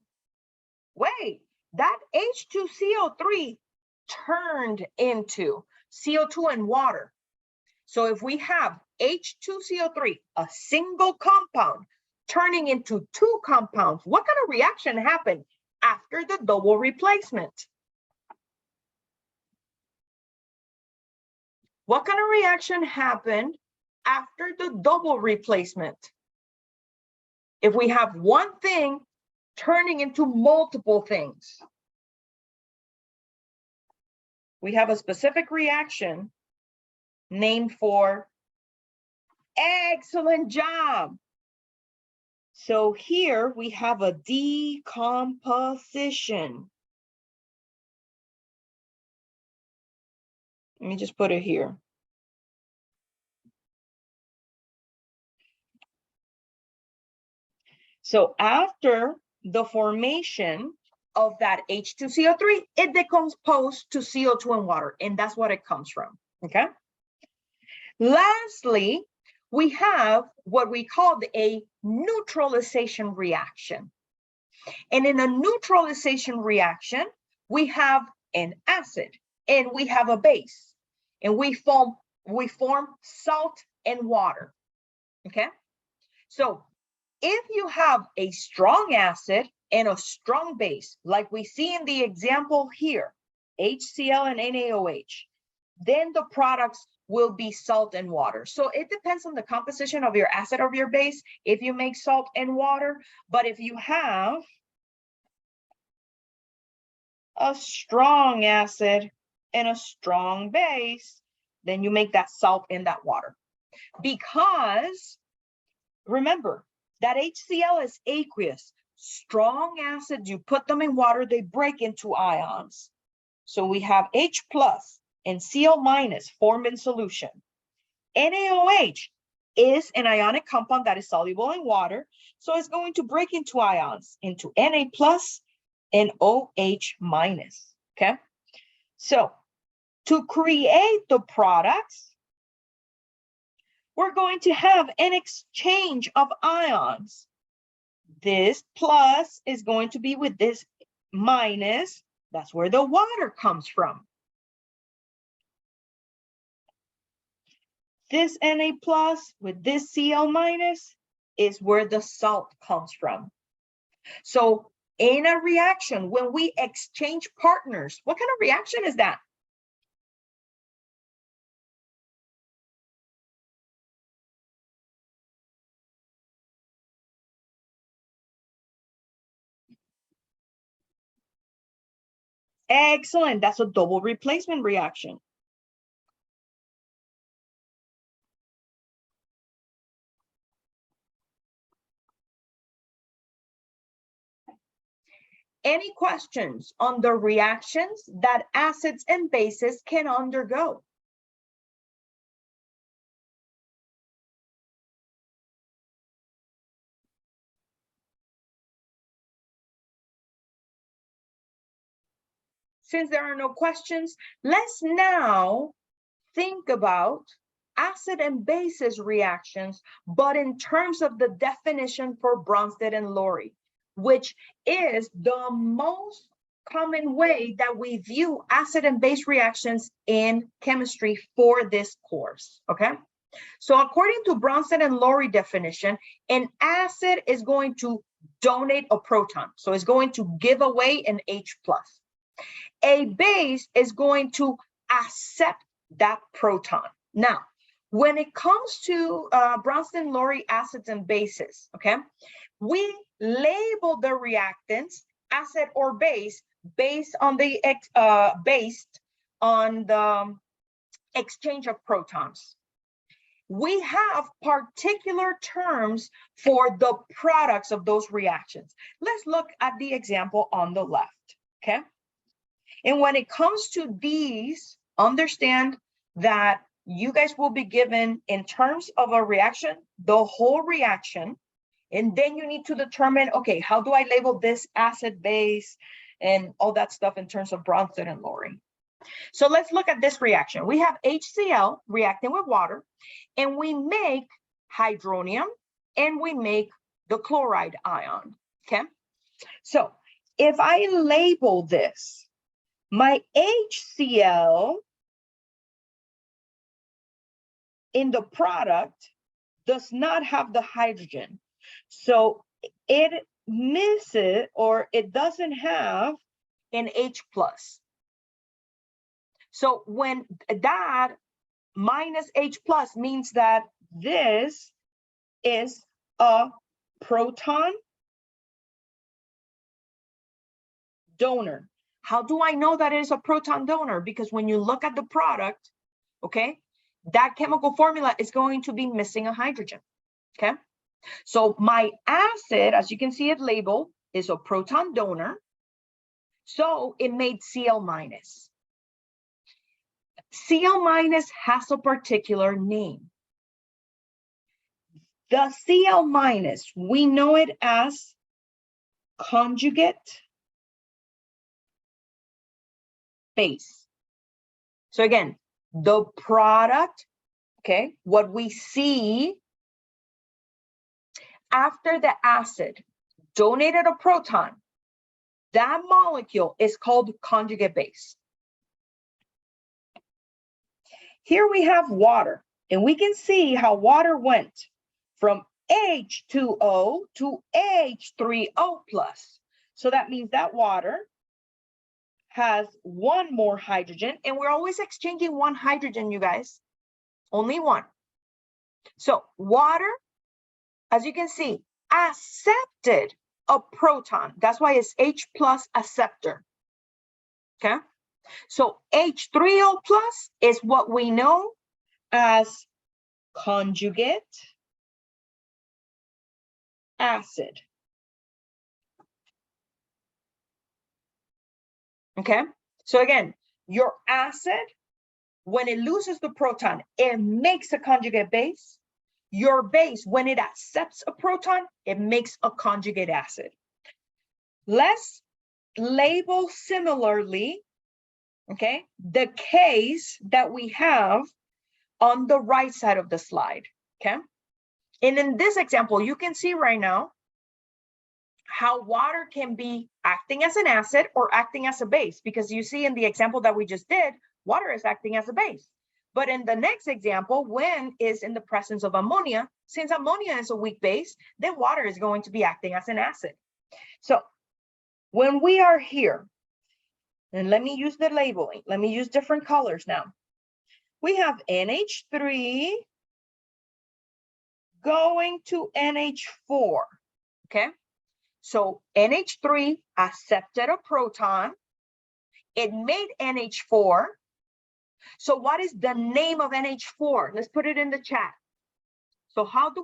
wait, that H2CO3 turned into CO2 and water. So if we have H2CO3, a single compound, turning into 2 compounds, what kind of reaction happened after the double replacement? What kind of reaction happened after the double replacement? If we have one thing turning into multiple things, we have a specific reaction named for excellent job. So here we have a decomposition. Let me just put it here. So after the formation of that H2CO3, it decomposes to CO2 and water, and that's what it comes from, okay? Lastly, we have what we call a neutralization reaction. And in a neutralization reaction, we have an acid and we have a base, and we form salt and water, okay? So if you have a strong acid and a strong base, like we see in the example here, HCl and NaOH, then the products will be salt and water. So it depends on the composition of your acid or your base if you make salt and water. But if you have a strong acid and a strong base, then you make that salt and that water. Because remember, that HCl is aqueous. Strong acids, you put them in water, they break into ions. So we have H plus and Cl minus formed in solution. NaOH is an ionic compound that is soluble in water, so it's going to break into ions, into Na plus and OH minus, okay? So to create the products, we're going to have an exchange of ions. This plus is going to be with this minus. That's where the water comes from. This Na plus with this Cl minus is where the salt comes from. So in a reaction, when we exchange partners, what kind of reaction is that? Excellent, that's a double replacement reaction. Any questions on the reactions that acids and bases can undergo? Since there are no questions, let's now think about acid and bases reactions, but in terms of the definition for Brønsted-Lowry, which is the most common way that we view acid and base reactions in chemistry for this course, okay? So according to Brønsted-Lowry definition, an acid is going to donate a proton. So it's going to give away an H plus. A base is going to accept that proton. Now, when it comes to Brønsted-Lowry acids and bases, okay, we label the reactants acid or base based on the exchange of protons. We have particular terms for the products of those reactions. Let's look at the example on the left, okay? And when it comes to these, understand that you guys will be given, in terms of a reaction, the whole reaction, and then you need to determine, okay, how do I label this acid base and all that stuff in terms of Brønsted-Lowry. So let's look at this reaction. We have HCl reacting with water, and we make hydronium, and we make the chloride ion, okay? So if I label this, my HCl in the product does not have the hydrogen. So it misses, or it doesn't have an H plus. So when that minus H plus means that this is a proton donor. How do I know that it is a proton donor? Because when you look at the product, okay, that chemical formula is going to be missing a hydrogen, okay? So my acid, as you can see it labeled, is a proton donor. So it made Cl minus. Cl minus has a particular name. The Cl minus, we know it as conjugate base. So again, the product, okay, what we see after the acid donated a proton, that molecule is called conjugate base. Here we have water, and we can see how water went from H2O to H3O plus. So that means that water has one more hydrogen, and we're always exchanging one hydrogen, you guys, only one. So water, as you can see, accepted a proton. That's why it's H plus acceptor, okay? So H3O plus is what we know as conjugate acid. Okay, so again, your acid, when it loses the proton, it makes a conjugate base. Your base, when it accepts a proton, it makes a conjugate acid. Let's label similarly, okay, the case that we have on the right side of the slide, okay? And in this example, you can see right now how water can be acting as an acid or acting as a base, because you see in the example that we just did, water is acting as a base. But in the next example, when is in the presence of ammonia, since ammonia is a weak base, then water is going to be acting as an acid. So when we are here, and let me use the labeling, let me use different colors now. We have NH3 going to NH4, okay? So NH3 accepted a proton, it made NH4. So what is the name of NH4? Let's put it in the chat. So what do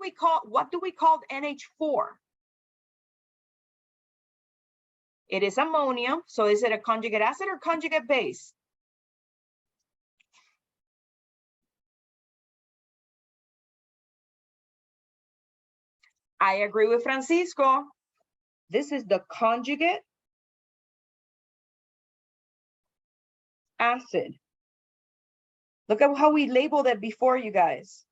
we call NH4? It is ammonium. So is it a conjugate acid or conjugate base? I agree with Francisco. This is the conjugate acid. Look at how we labeled it before, you guys.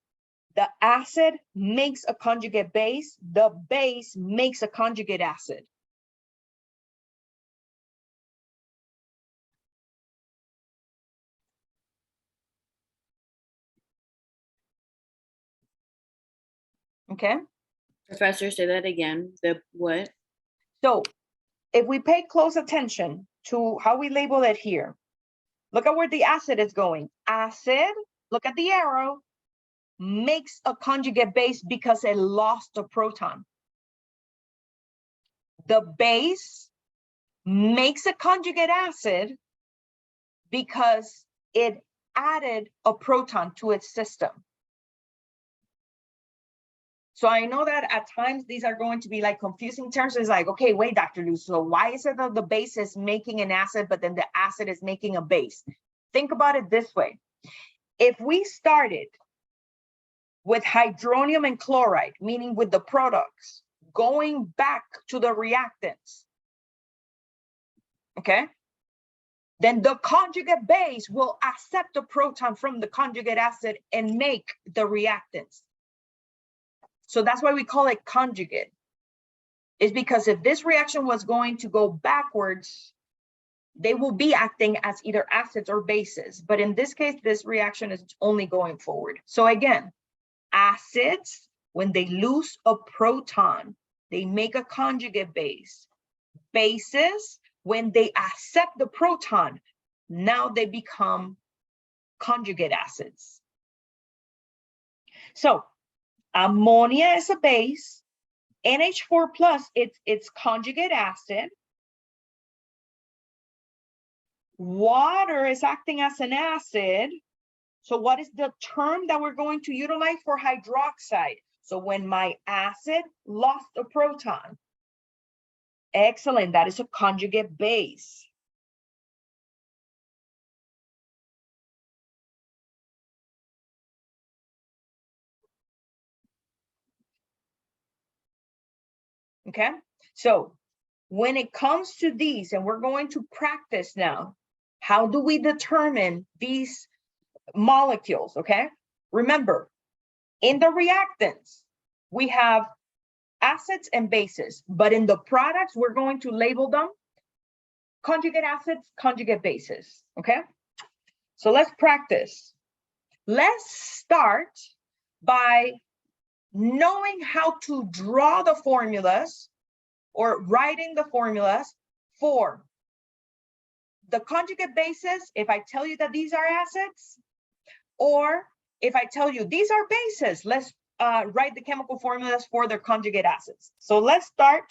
The acid makes a conjugate base. The base makes a conjugate acid. Okay. Professor, say that again. The what? So if we pay close attention to how we label it here, look at where the acid is going. Acid, look at the arrow, makes a conjugate base because it lost a proton. The base makes a conjugate acid because it added a proton to its system. So I know that at times these are going to be like confusing terms. It's like, okay, wait, Dr. Luz, so why is it that the base is making an acid, but then the acid is making a base? Think about it this way. If we started with hydronium and chloride, meaning with the products, going back to the reactants, okay? Then the conjugate base will accept a proton from the conjugate acid and make the reactants. So that's why we call it conjugate. Is because if this reaction was going to go backwards, they will be acting as either acids or bases. But in this case, this reaction is only going forward. So again, acids, when they lose a proton, they make a conjugate base. Bases, when they accept the proton, now they become conjugate acids. So ammonia is a base. NH4 plus, it's conjugate acid. Water is acting as an acid. So what is the term that we're going to utilize for hydroxide? So when my acid lost a proton. Excellent, that is a conjugate base. Okay, so when it comes to these, and we're going to practice now, how do we determine these molecules, okay? Remember, in the reactants, we have acids and bases, but in the products, we're going to label them conjugate acids, conjugate bases, okay? So let's practice. Let's start by knowing how to draw the formulas or writing the formulas for the conjugate bases, if I tell you that these are acids, or if I tell you these are bases, let's write the chemical formulas for their conjugate acids. So let's start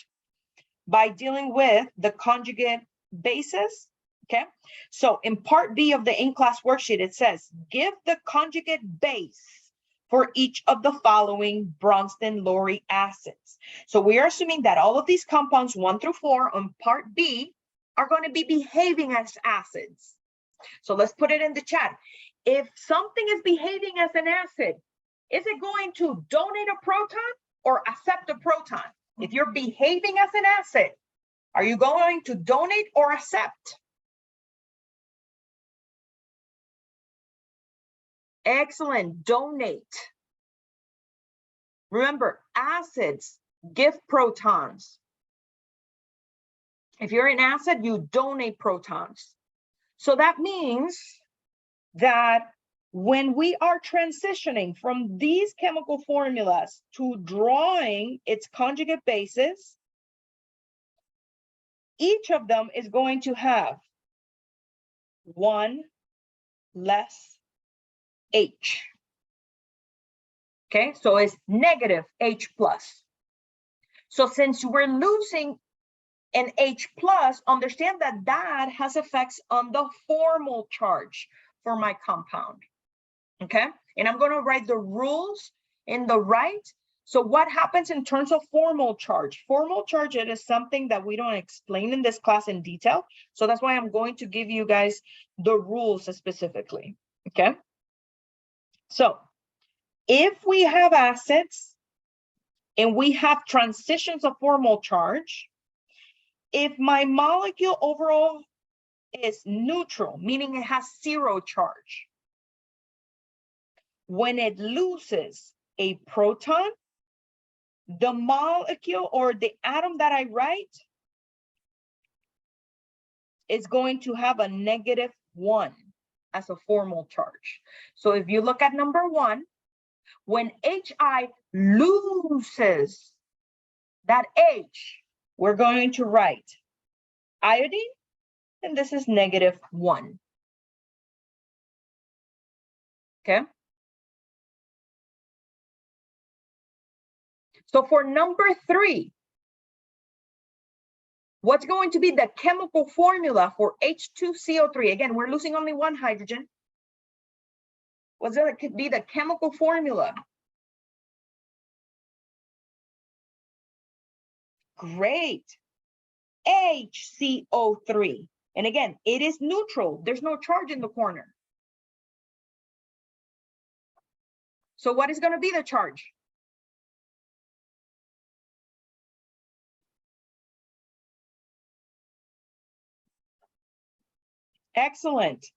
by dealing with the conjugate bases, okay? So in part B of the in-class worksheet, it says, give the conjugate base for each of the following Brønsted-Lowry acids. So we are assuming that all of these compounds 1 through 4 on part B are going to be behaving as acids. So let's put it in the chat. If something is behaving as an acid, is it going to donate a proton or accept a proton? If you're behaving as an acid, are you going to donate or accept? Excellent, donate. Remember, acids give protons. If you're an acid, you donate protons. So that means that when we are transitioning from these chemical formulas to drawing its conjugate bases, each of them is going to have 1 less H. Okay, so it's negative H plus. So since we're losing an H plus, understand that that has effects on the formal charge for my compound. Okay, and I'm going to write the rules in the right. So what happens in terms of formal charge? Formal charge, it is something that we don't explain in this class in detail. So that's why I'm going to give you guys the rules specifically. Okay, so if we have acids and we have transitions of formal charge, if my molecule overall is neutral, meaning it has 0 charge, when it loses a proton, the molecule or the atom that I write is going to have a -1 as a formal charge. So if you look at number 1, when HI loses that H, we're going to write iodine, and this is -1. Okay. So for number 3, what's going to be the chemical formula for H2CO3? Again, we're losing only 1 hydrogen. What's going to be the chemical formula? Great. HCO3. And again, it is neutral. There's no charge in the corner. So what is going to be the charge? Excellent.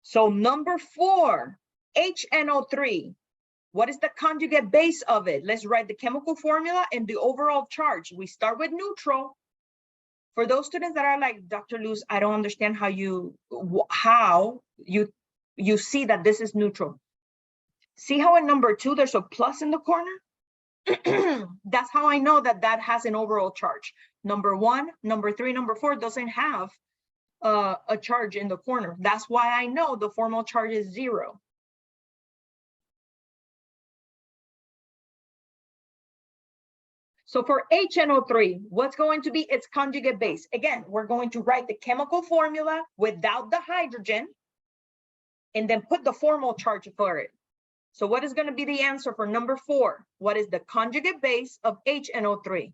So number 4, HNO3. What is the conjugate base of it? Let's write the chemical formula and the overall charge. We start with neutral. For those students that are like, Dr. Luz, I don't understand how you see that this is neutral. See how in number 2, there's a plus in the corner? That's how I know that that has an overall charge. Number 1, number 3, number 4 doesn't have a charge in the corner. That's why I know the formal charge is 0. So for HNO3, what's going to be its conjugate base? Again, we're going to write the chemical formula without the hydrogen and then put the formal charge for it. So what is going to be the answer for number 4? What is the conjugate base of HNO3?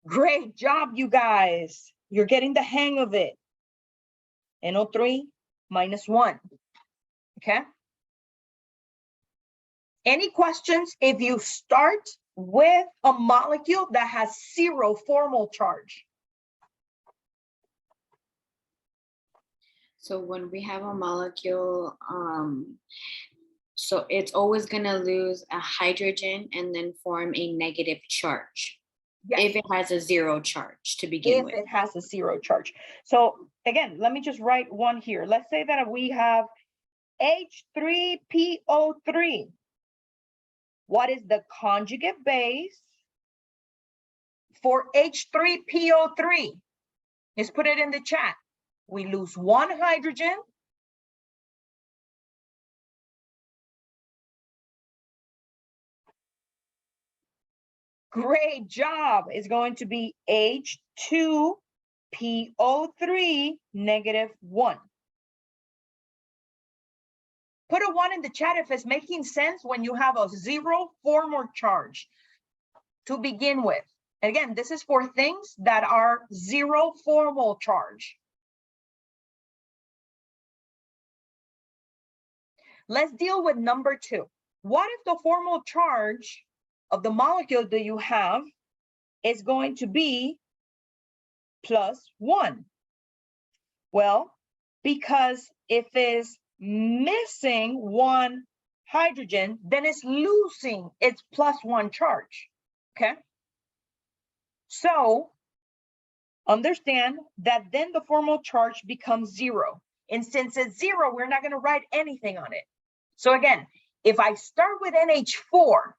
Great job, you guys. You're getting the hang of it. NO3 -1. Okay. Any questions if you start with a molecule that has 0 formal charge? So when we have a molecule, so it's always going to lose a hydrogen and then form a negative charge. Yes. If it has a 0 charge to begin with. If it has a 0 charge. So again, let me just write one here. Let's say that we have H3PO3. What is the conjugate base for H3PO3? Let's put it in the chat. We lose 1 hydrogen. Great job. It's going to be H2PO3 -1. Put a 1 in the chat if it's making sense when you have a 0 formal charge to begin with. Again, this is for things that are 0 formal charge. Let's deal with number 2. What if the formal charge of the molecule that you have is going to be +1? Well, because if it's missing 1 hydrogen, then it's losing its +1 charge. Okay. So understand that then the formal charge becomes 0. And since it's 0, we're not going to write anything on it. So again, if I start with NH4,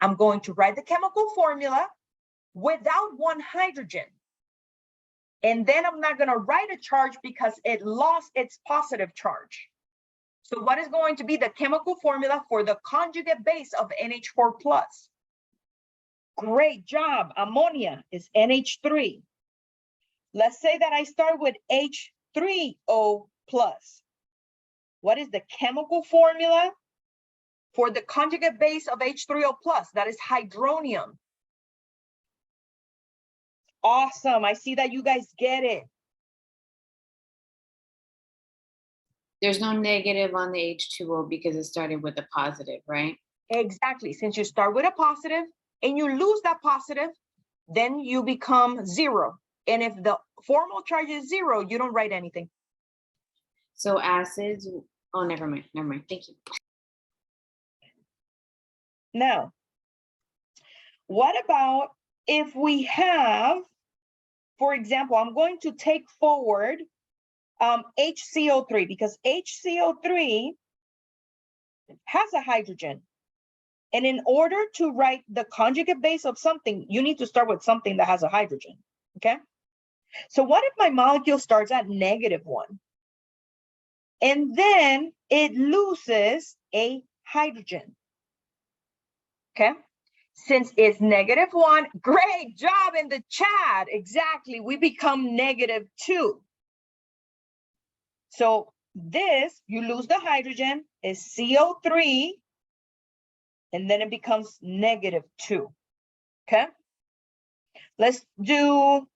I'm going to write the chemical formula without 1 hydrogen. And then I'm not going to write a charge because it lost its positive charge. So what is going to be the chemical formula for the conjugate base of NH4+? Great job. Ammonia is NH3. Let's say that I start with H3O+. What is the chemical formula for the conjugate base of H3O+? That is hydronium. Awesome. I see that you guys get it. There's no negative on the H2O because it started with a positive, right? Exactly. Since you start with a positive and you lose that positive, then you become 0. And if the formal charge is 0, you don't write anything. So acids, oh, never mind. Thank you. Now, what about if we have, for example, I'm going to take forward HCO3 because HCO3 has a hydrogen. And in order to write the conjugate base of something, you need to start with something that has a hydrogen, okay? So what if my molecule starts at -1? And then it loses a hydrogen, okay? Since it's -1, great job in the chat. Exactly, we become -2. So this, you lose the hydrogen, is CO3, and then it becomes -2, okay? Let's do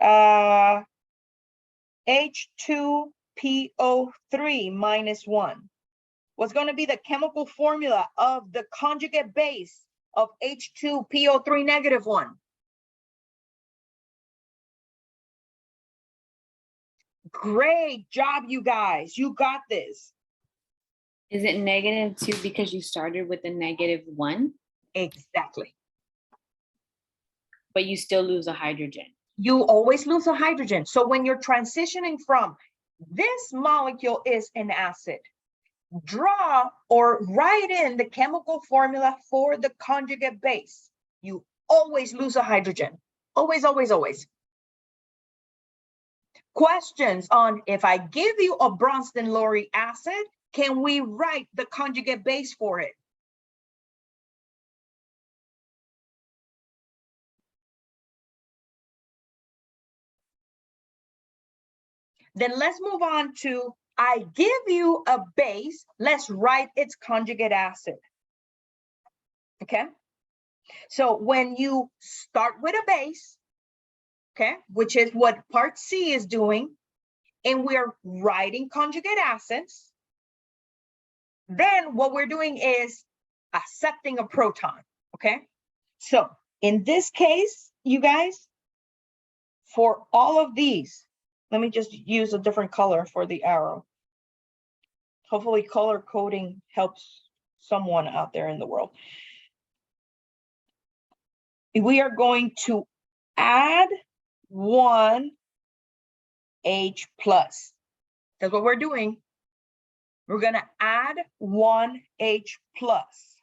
H2PO3 -1. What's going to be the chemical formula of the conjugate base of H2PO3 -1? Great job, you guys. You got this. Is it -2 because you started with a -1, Exactly. but you still lose a hydrogen? You always lose a hydrogen. So when you're transitioning from this molecule is an acid, draw or write in the chemical formula for the conjugate base. You always lose a hydrogen. Always, always, always. Questions on if I give you a Brønsted-Lowry acid, can we write the conjugate base for it? Then let's move on to, I give you a base, let's write its conjugate acid. Okay? So when you start with a base, okay, which is what part C is doing, and we're writing conjugate acids, then what we're doing is accepting a proton, okay? So in this case, you guys, for all of these, let me just use a different color for the arrow. Hopefully color coding helps someone out there in the world. We are going to add 1 H plus. That's what we're doing. We're going to add 1 H plus.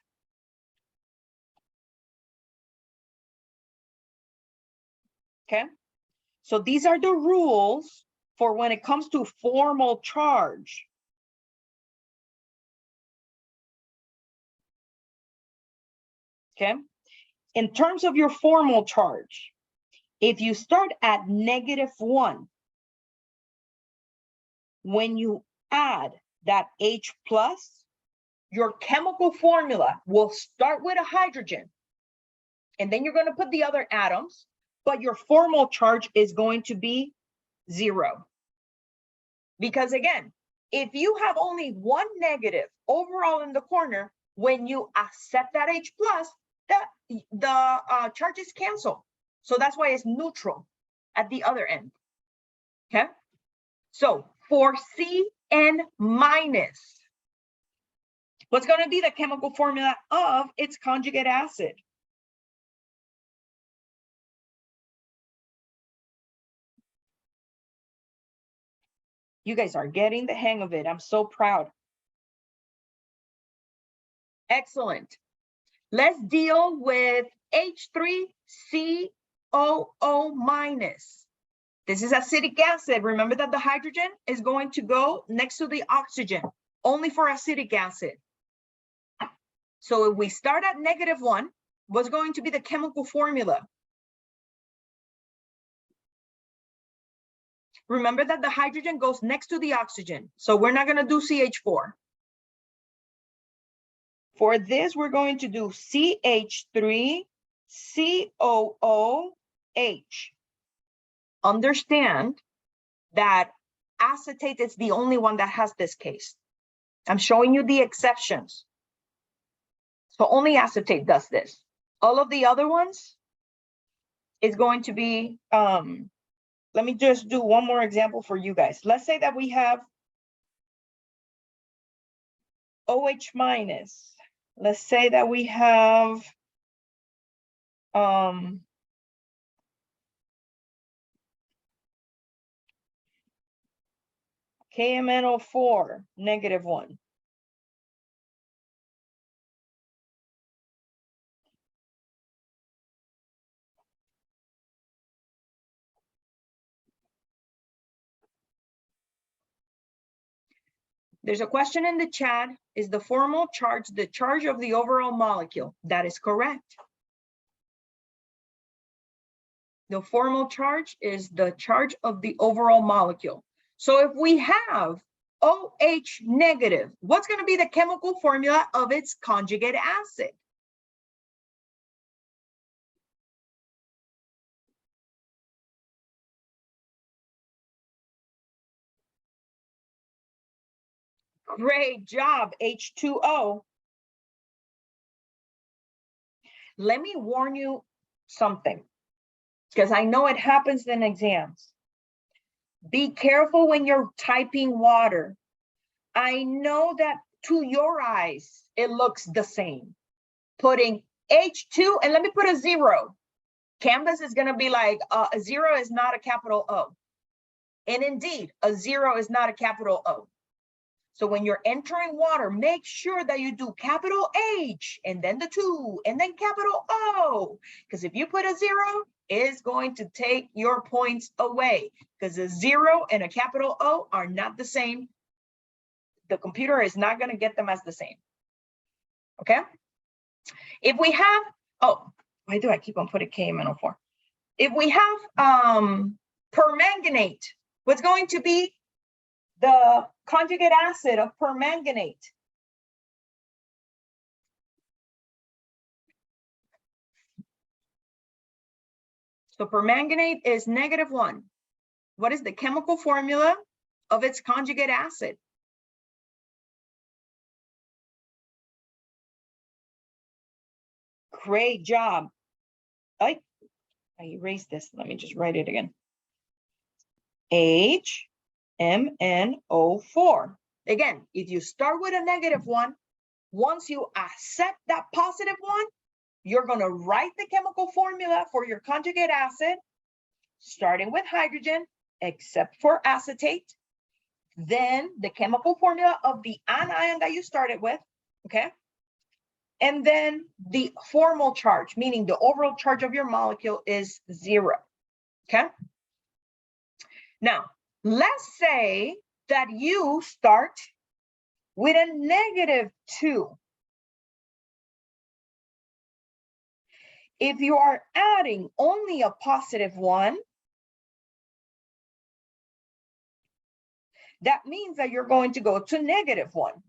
Okay? So these are the rules for when it comes to formal charge. Okay? In terms of your formal charge, if you start at -1, when you add that H plus, your chemical formula will start with a hydrogen, and then you're going to put the other atoms, but your formal charge is going to be 0. Because again, if you have only 1 negative overall in the corner, when you accept that H plus, the charges cancel. So that's why it's neutral at the other end. Okay. So for Cn minus, what's going to be the chemical formula of its conjugate acid? You guys are getting the hang of it. I'm so proud. Excellent. Let's deal with H3COO minus. This is acidic acid. Remember that the hydrogen is going to go next to the oxygen, only for acidic acid. So if we start at -1, what's going to be the chemical formula? Remember that the hydrogen goes next to the oxygen, so we're not going to do CH4. For this, we're going to do CH3COOH. Understand that acetate is the only one that has this case. I'm showing you the exceptions. So only acetate does this. All of the other ones is going to be, let me just do one more example for you guys. Let's say that we have OH minus. Let's say that we have KMNO4 -1. There's a question in the chat. Is the formal charge the charge of the overall molecule? That is correct. The formal charge is the charge of the overall molecule. So if we have OH negative, what's going to be the chemical formula of its conjugate acid? Great job, H2O. Let me warn you something, because I know it happens in exams. Be careful when you're typing water. I know that to your eyes, it looks the same. Putting H2, and let me put a 0. Canvas is going to be like, a 0 is not a capital O. And indeed, a 0 is not a capital O. So when you're entering water, make sure that you do capital H and then the 2 and then capital O. Because if you put a 0, it's going to take your points away, because a 0 and a capital O are not the same. The computer is not going to get them as the same. Okay? If we have, oh, why do I keep on putting KMNO4? If we have permanganate, what's going to be the conjugate acid of permanganate? So permanganate is -1. What is the chemical formula of its conjugate acid? Great job. I erased this. Let me just write it again. HMNO4. Again, if you start with a -1, once you accept that +1, you're going to write the chemical formula for your conjugate acid, starting with hydrogen, except for acetate. Then the chemical formula of the anion that you started with, okay? And then the formal charge, meaning the overall charge of your molecule, is 0, okay? Now, let's say that you start with a -2. If you are adding only a +1, that means that you're going to go to -1.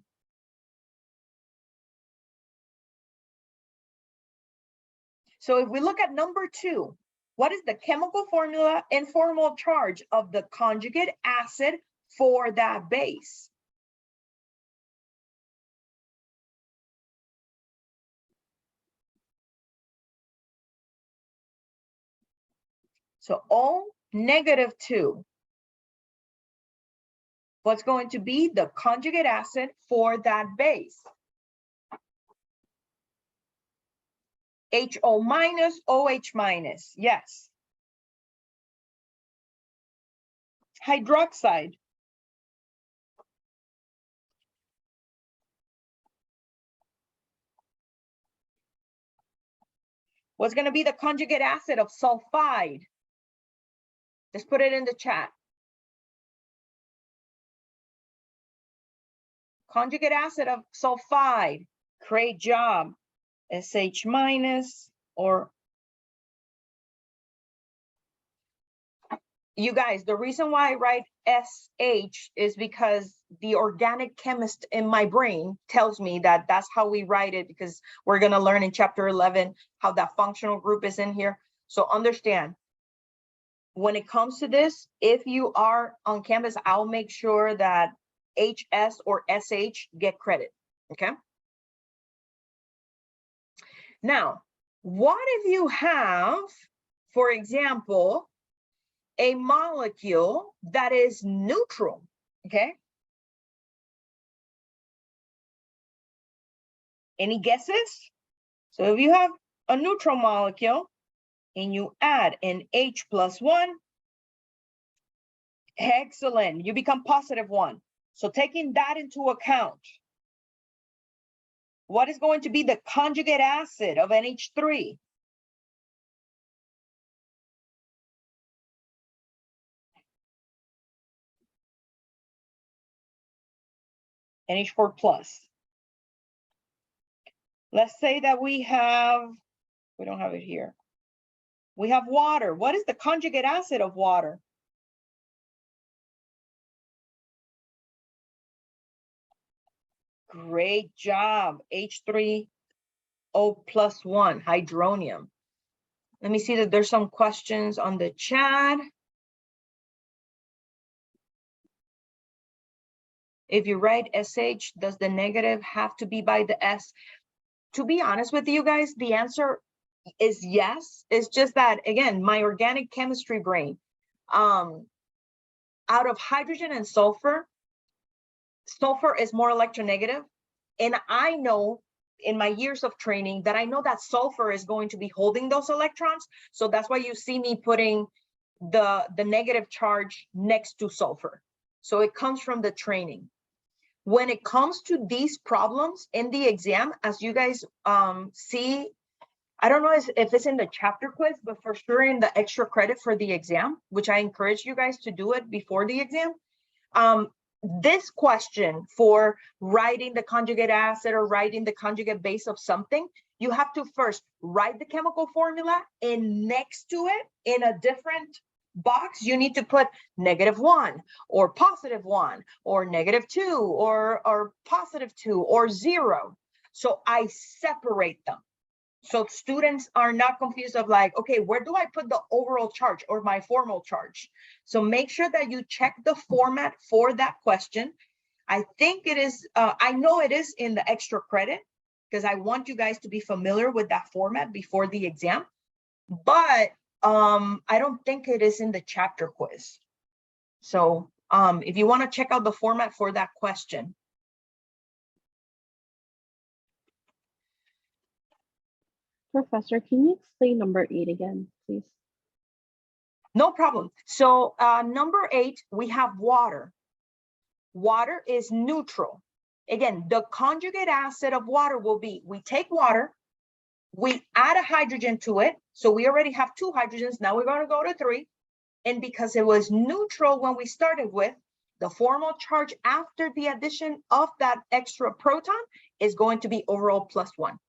So if we look at number 2, what is the chemical formula and formal charge of the conjugate acid for that base? So O-2. What's going to be the conjugate acid for that base? HO minus, OH minus, yes. Hydroxide. What's going to be the conjugate acid of sulfide? Just put it in the chat. Conjugate acid of sulfide. Great job. SH minus, or you guys, the reason why I write SH is because the organic chemist in my brain tells me that that's how we write it, because we're going to learn in chapter 11 how that functional group is in here. So understand, when it comes to this, if you are on Canvas, I'll make sure that HS or SH get credit, okay? Now, what if you have, for example, a molecule that is neutral, okay? Any guesses? So if you have a neutral molecule and you add an H+1, excellent, you become +1. So taking that into account, what is going to be the conjugate acid of NH3? NH4 plus. Let's say that we don't have it here. We have water. What is the conjugate acid of water? Great job. H3O plus 1, hydronium. Let me see that there's some questions on the chat. If you write SH, does the negative have to be by the S? To be honest with you guys, the answer is yes. It's just that, again, my organic chemistry brain, out of hydrogen and sulfur is more electronegative. And I know in my years of training that I know that sulfur is going to be holding those electrons. So that's why you see me putting the negative charge next to sulfur. So it comes from the training. When it comes to these problems in the exam, as you guys see, I don't know if it's in the chapter quiz, but for sure in the extra credit for the exam, which I encourage you guys to do it before the exam. This question for writing the conjugate acid or writing the conjugate base of something, you have to first write the chemical formula, and next to it in a different box, you need to put -1 or +1 or -2 or +2 or 0. So I separate them. So students are not confused of like, okay, where do I put the overall charge or my formal charge? So make sure that you check the format for that question. I think it is, I know it is in the extra credit because I want you guys to be familiar with that format before the exam, but I don't think it is in the chapter quiz. So if you want to check out the format for that question. Professor, can you explain number 8 again, please? No problem. So number 8, we have water. Water is neutral. Again, the conjugate acid of water will be, we take water, we add a hydrogen to it. So we already have 2 hydrogens. Now we're going to go to 3. And because it was neutral when we started with, the formal charge after the addition of that extra proton is going to be overall +1.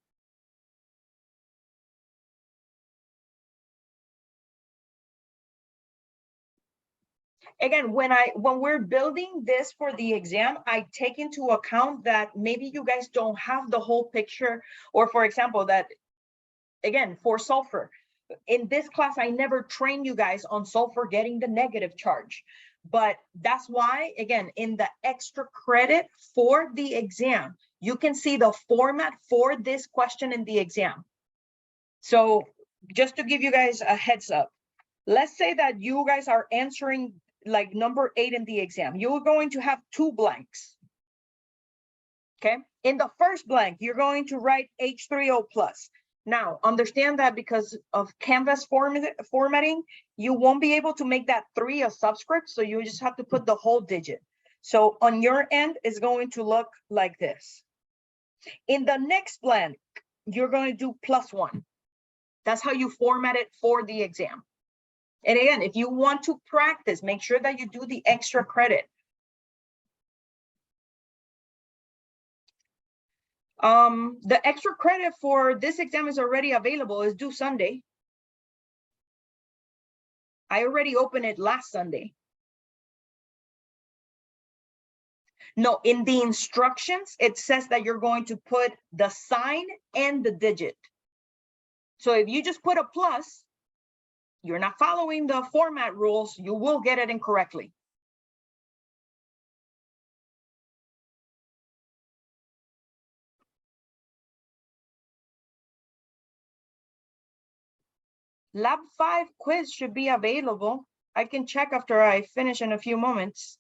Again, when we're building this for the exam, I take into account that maybe you guys don't have the whole picture, or for example, that again, for sulfur, in this class, I never train you guys on sulfur getting the negative charge. But that's why, again, in the extra credit for the exam, you can see the format for this question in the exam. So just to give you guys a heads up, let's say that you guys are answering like number 8 in the exam. You're going to have 2 blanks. Okay. In the first blank, you're going to write H3O plus. Now, understand that because of Canvas formatting, you won't be able to make that 3 a subscript. So you just have to put the whole digit. So on your end, it's going to look like this. In the next blank, you're going to do +1. That's how you format it for the exam. And again, if you want to practice, make sure that you do the extra credit. The extra credit for this exam is already available. It's due Sunday. I already opened it last Sunday. No, in the instructions, it says that you're going to put the sign and the digit. So if you just put a plus, you're not following the format rules, you will get it incorrectly. Lab 5 quiz should be available. I can check after I finish in a few moments.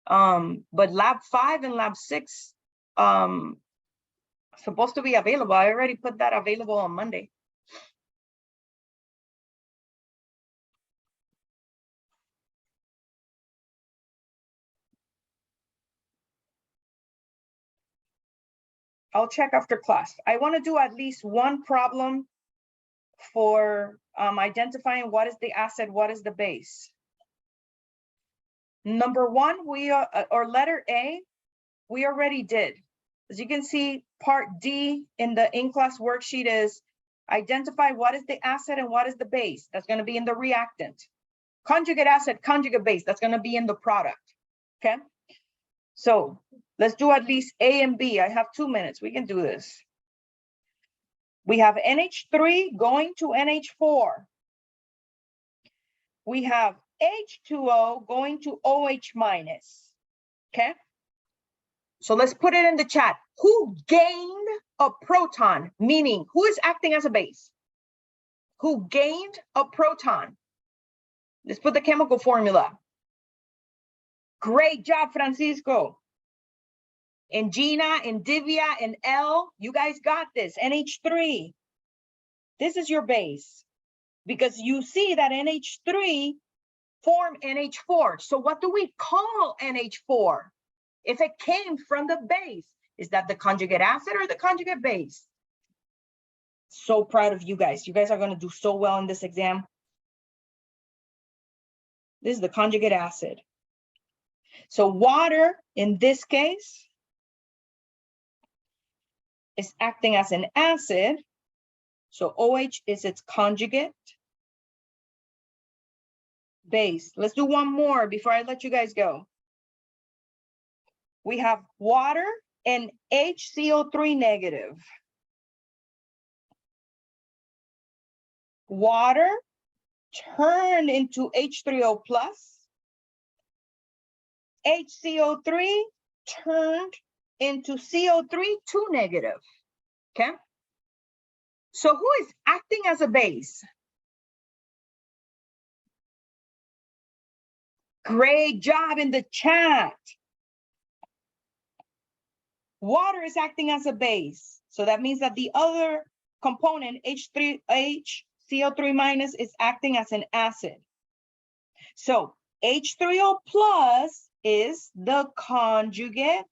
But Lab 5 and Lab 6 supposed to be available. I already put that available on Monday. I'll check after class. I want to do at least one problem for identifying what is the acid, what is the base. Number 1, or letter A, we already did. As you can see, part D in the in-class worksheet is identify what is the acid and what is the base. That's going to be in the reactant. Conjugate acid, conjugate base, that's going to be in the product. Okay. So let's do at least A and B. I have 2 minutes. We can do this. We have NH3 going to NH4. We have H2O going to OH minus. Okay. So let's put it in the chat. Who gained a proton? Meaning, who is acting as a base? Who gained a proton? Let's put the chemical formula. Great job, Francisco. And Gina, and Divya, and L, you guys got this. NH3. This is your base. Because you see that NH3 form NH4. So what do we call NH4? If it came from the base, is that the conjugate acid or the conjugate base? So proud of you guys. You guys are going to do so well in this exam. This is the conjugate acid. So water, in this case, is acting as an acid. So OH is its conjugate base. Let's do one more before I let you guys go. We have water and HCO3 negative. Water turned into H3O plus. HCO3 turned into CO3 2 negative. Okay. So who is acting as a base? Great job in the chat. Water is acting as a base. So that means that the other component, HCO3 minus, is acting as an acid. So H3O plus is the conjugate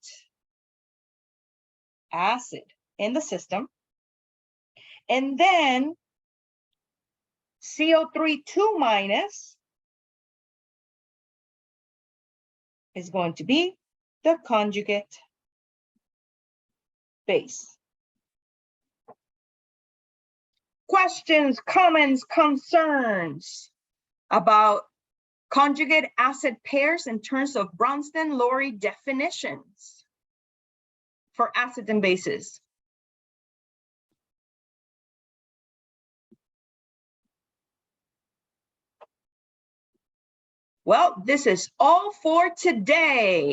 acid in the system. And then CO3 2 minus is going to be the conjugate base. Questions, comments, concerns about conjugate acid pairs in terms of Brønsted-Lowry definitions for acids and bases? Well, this is all for today.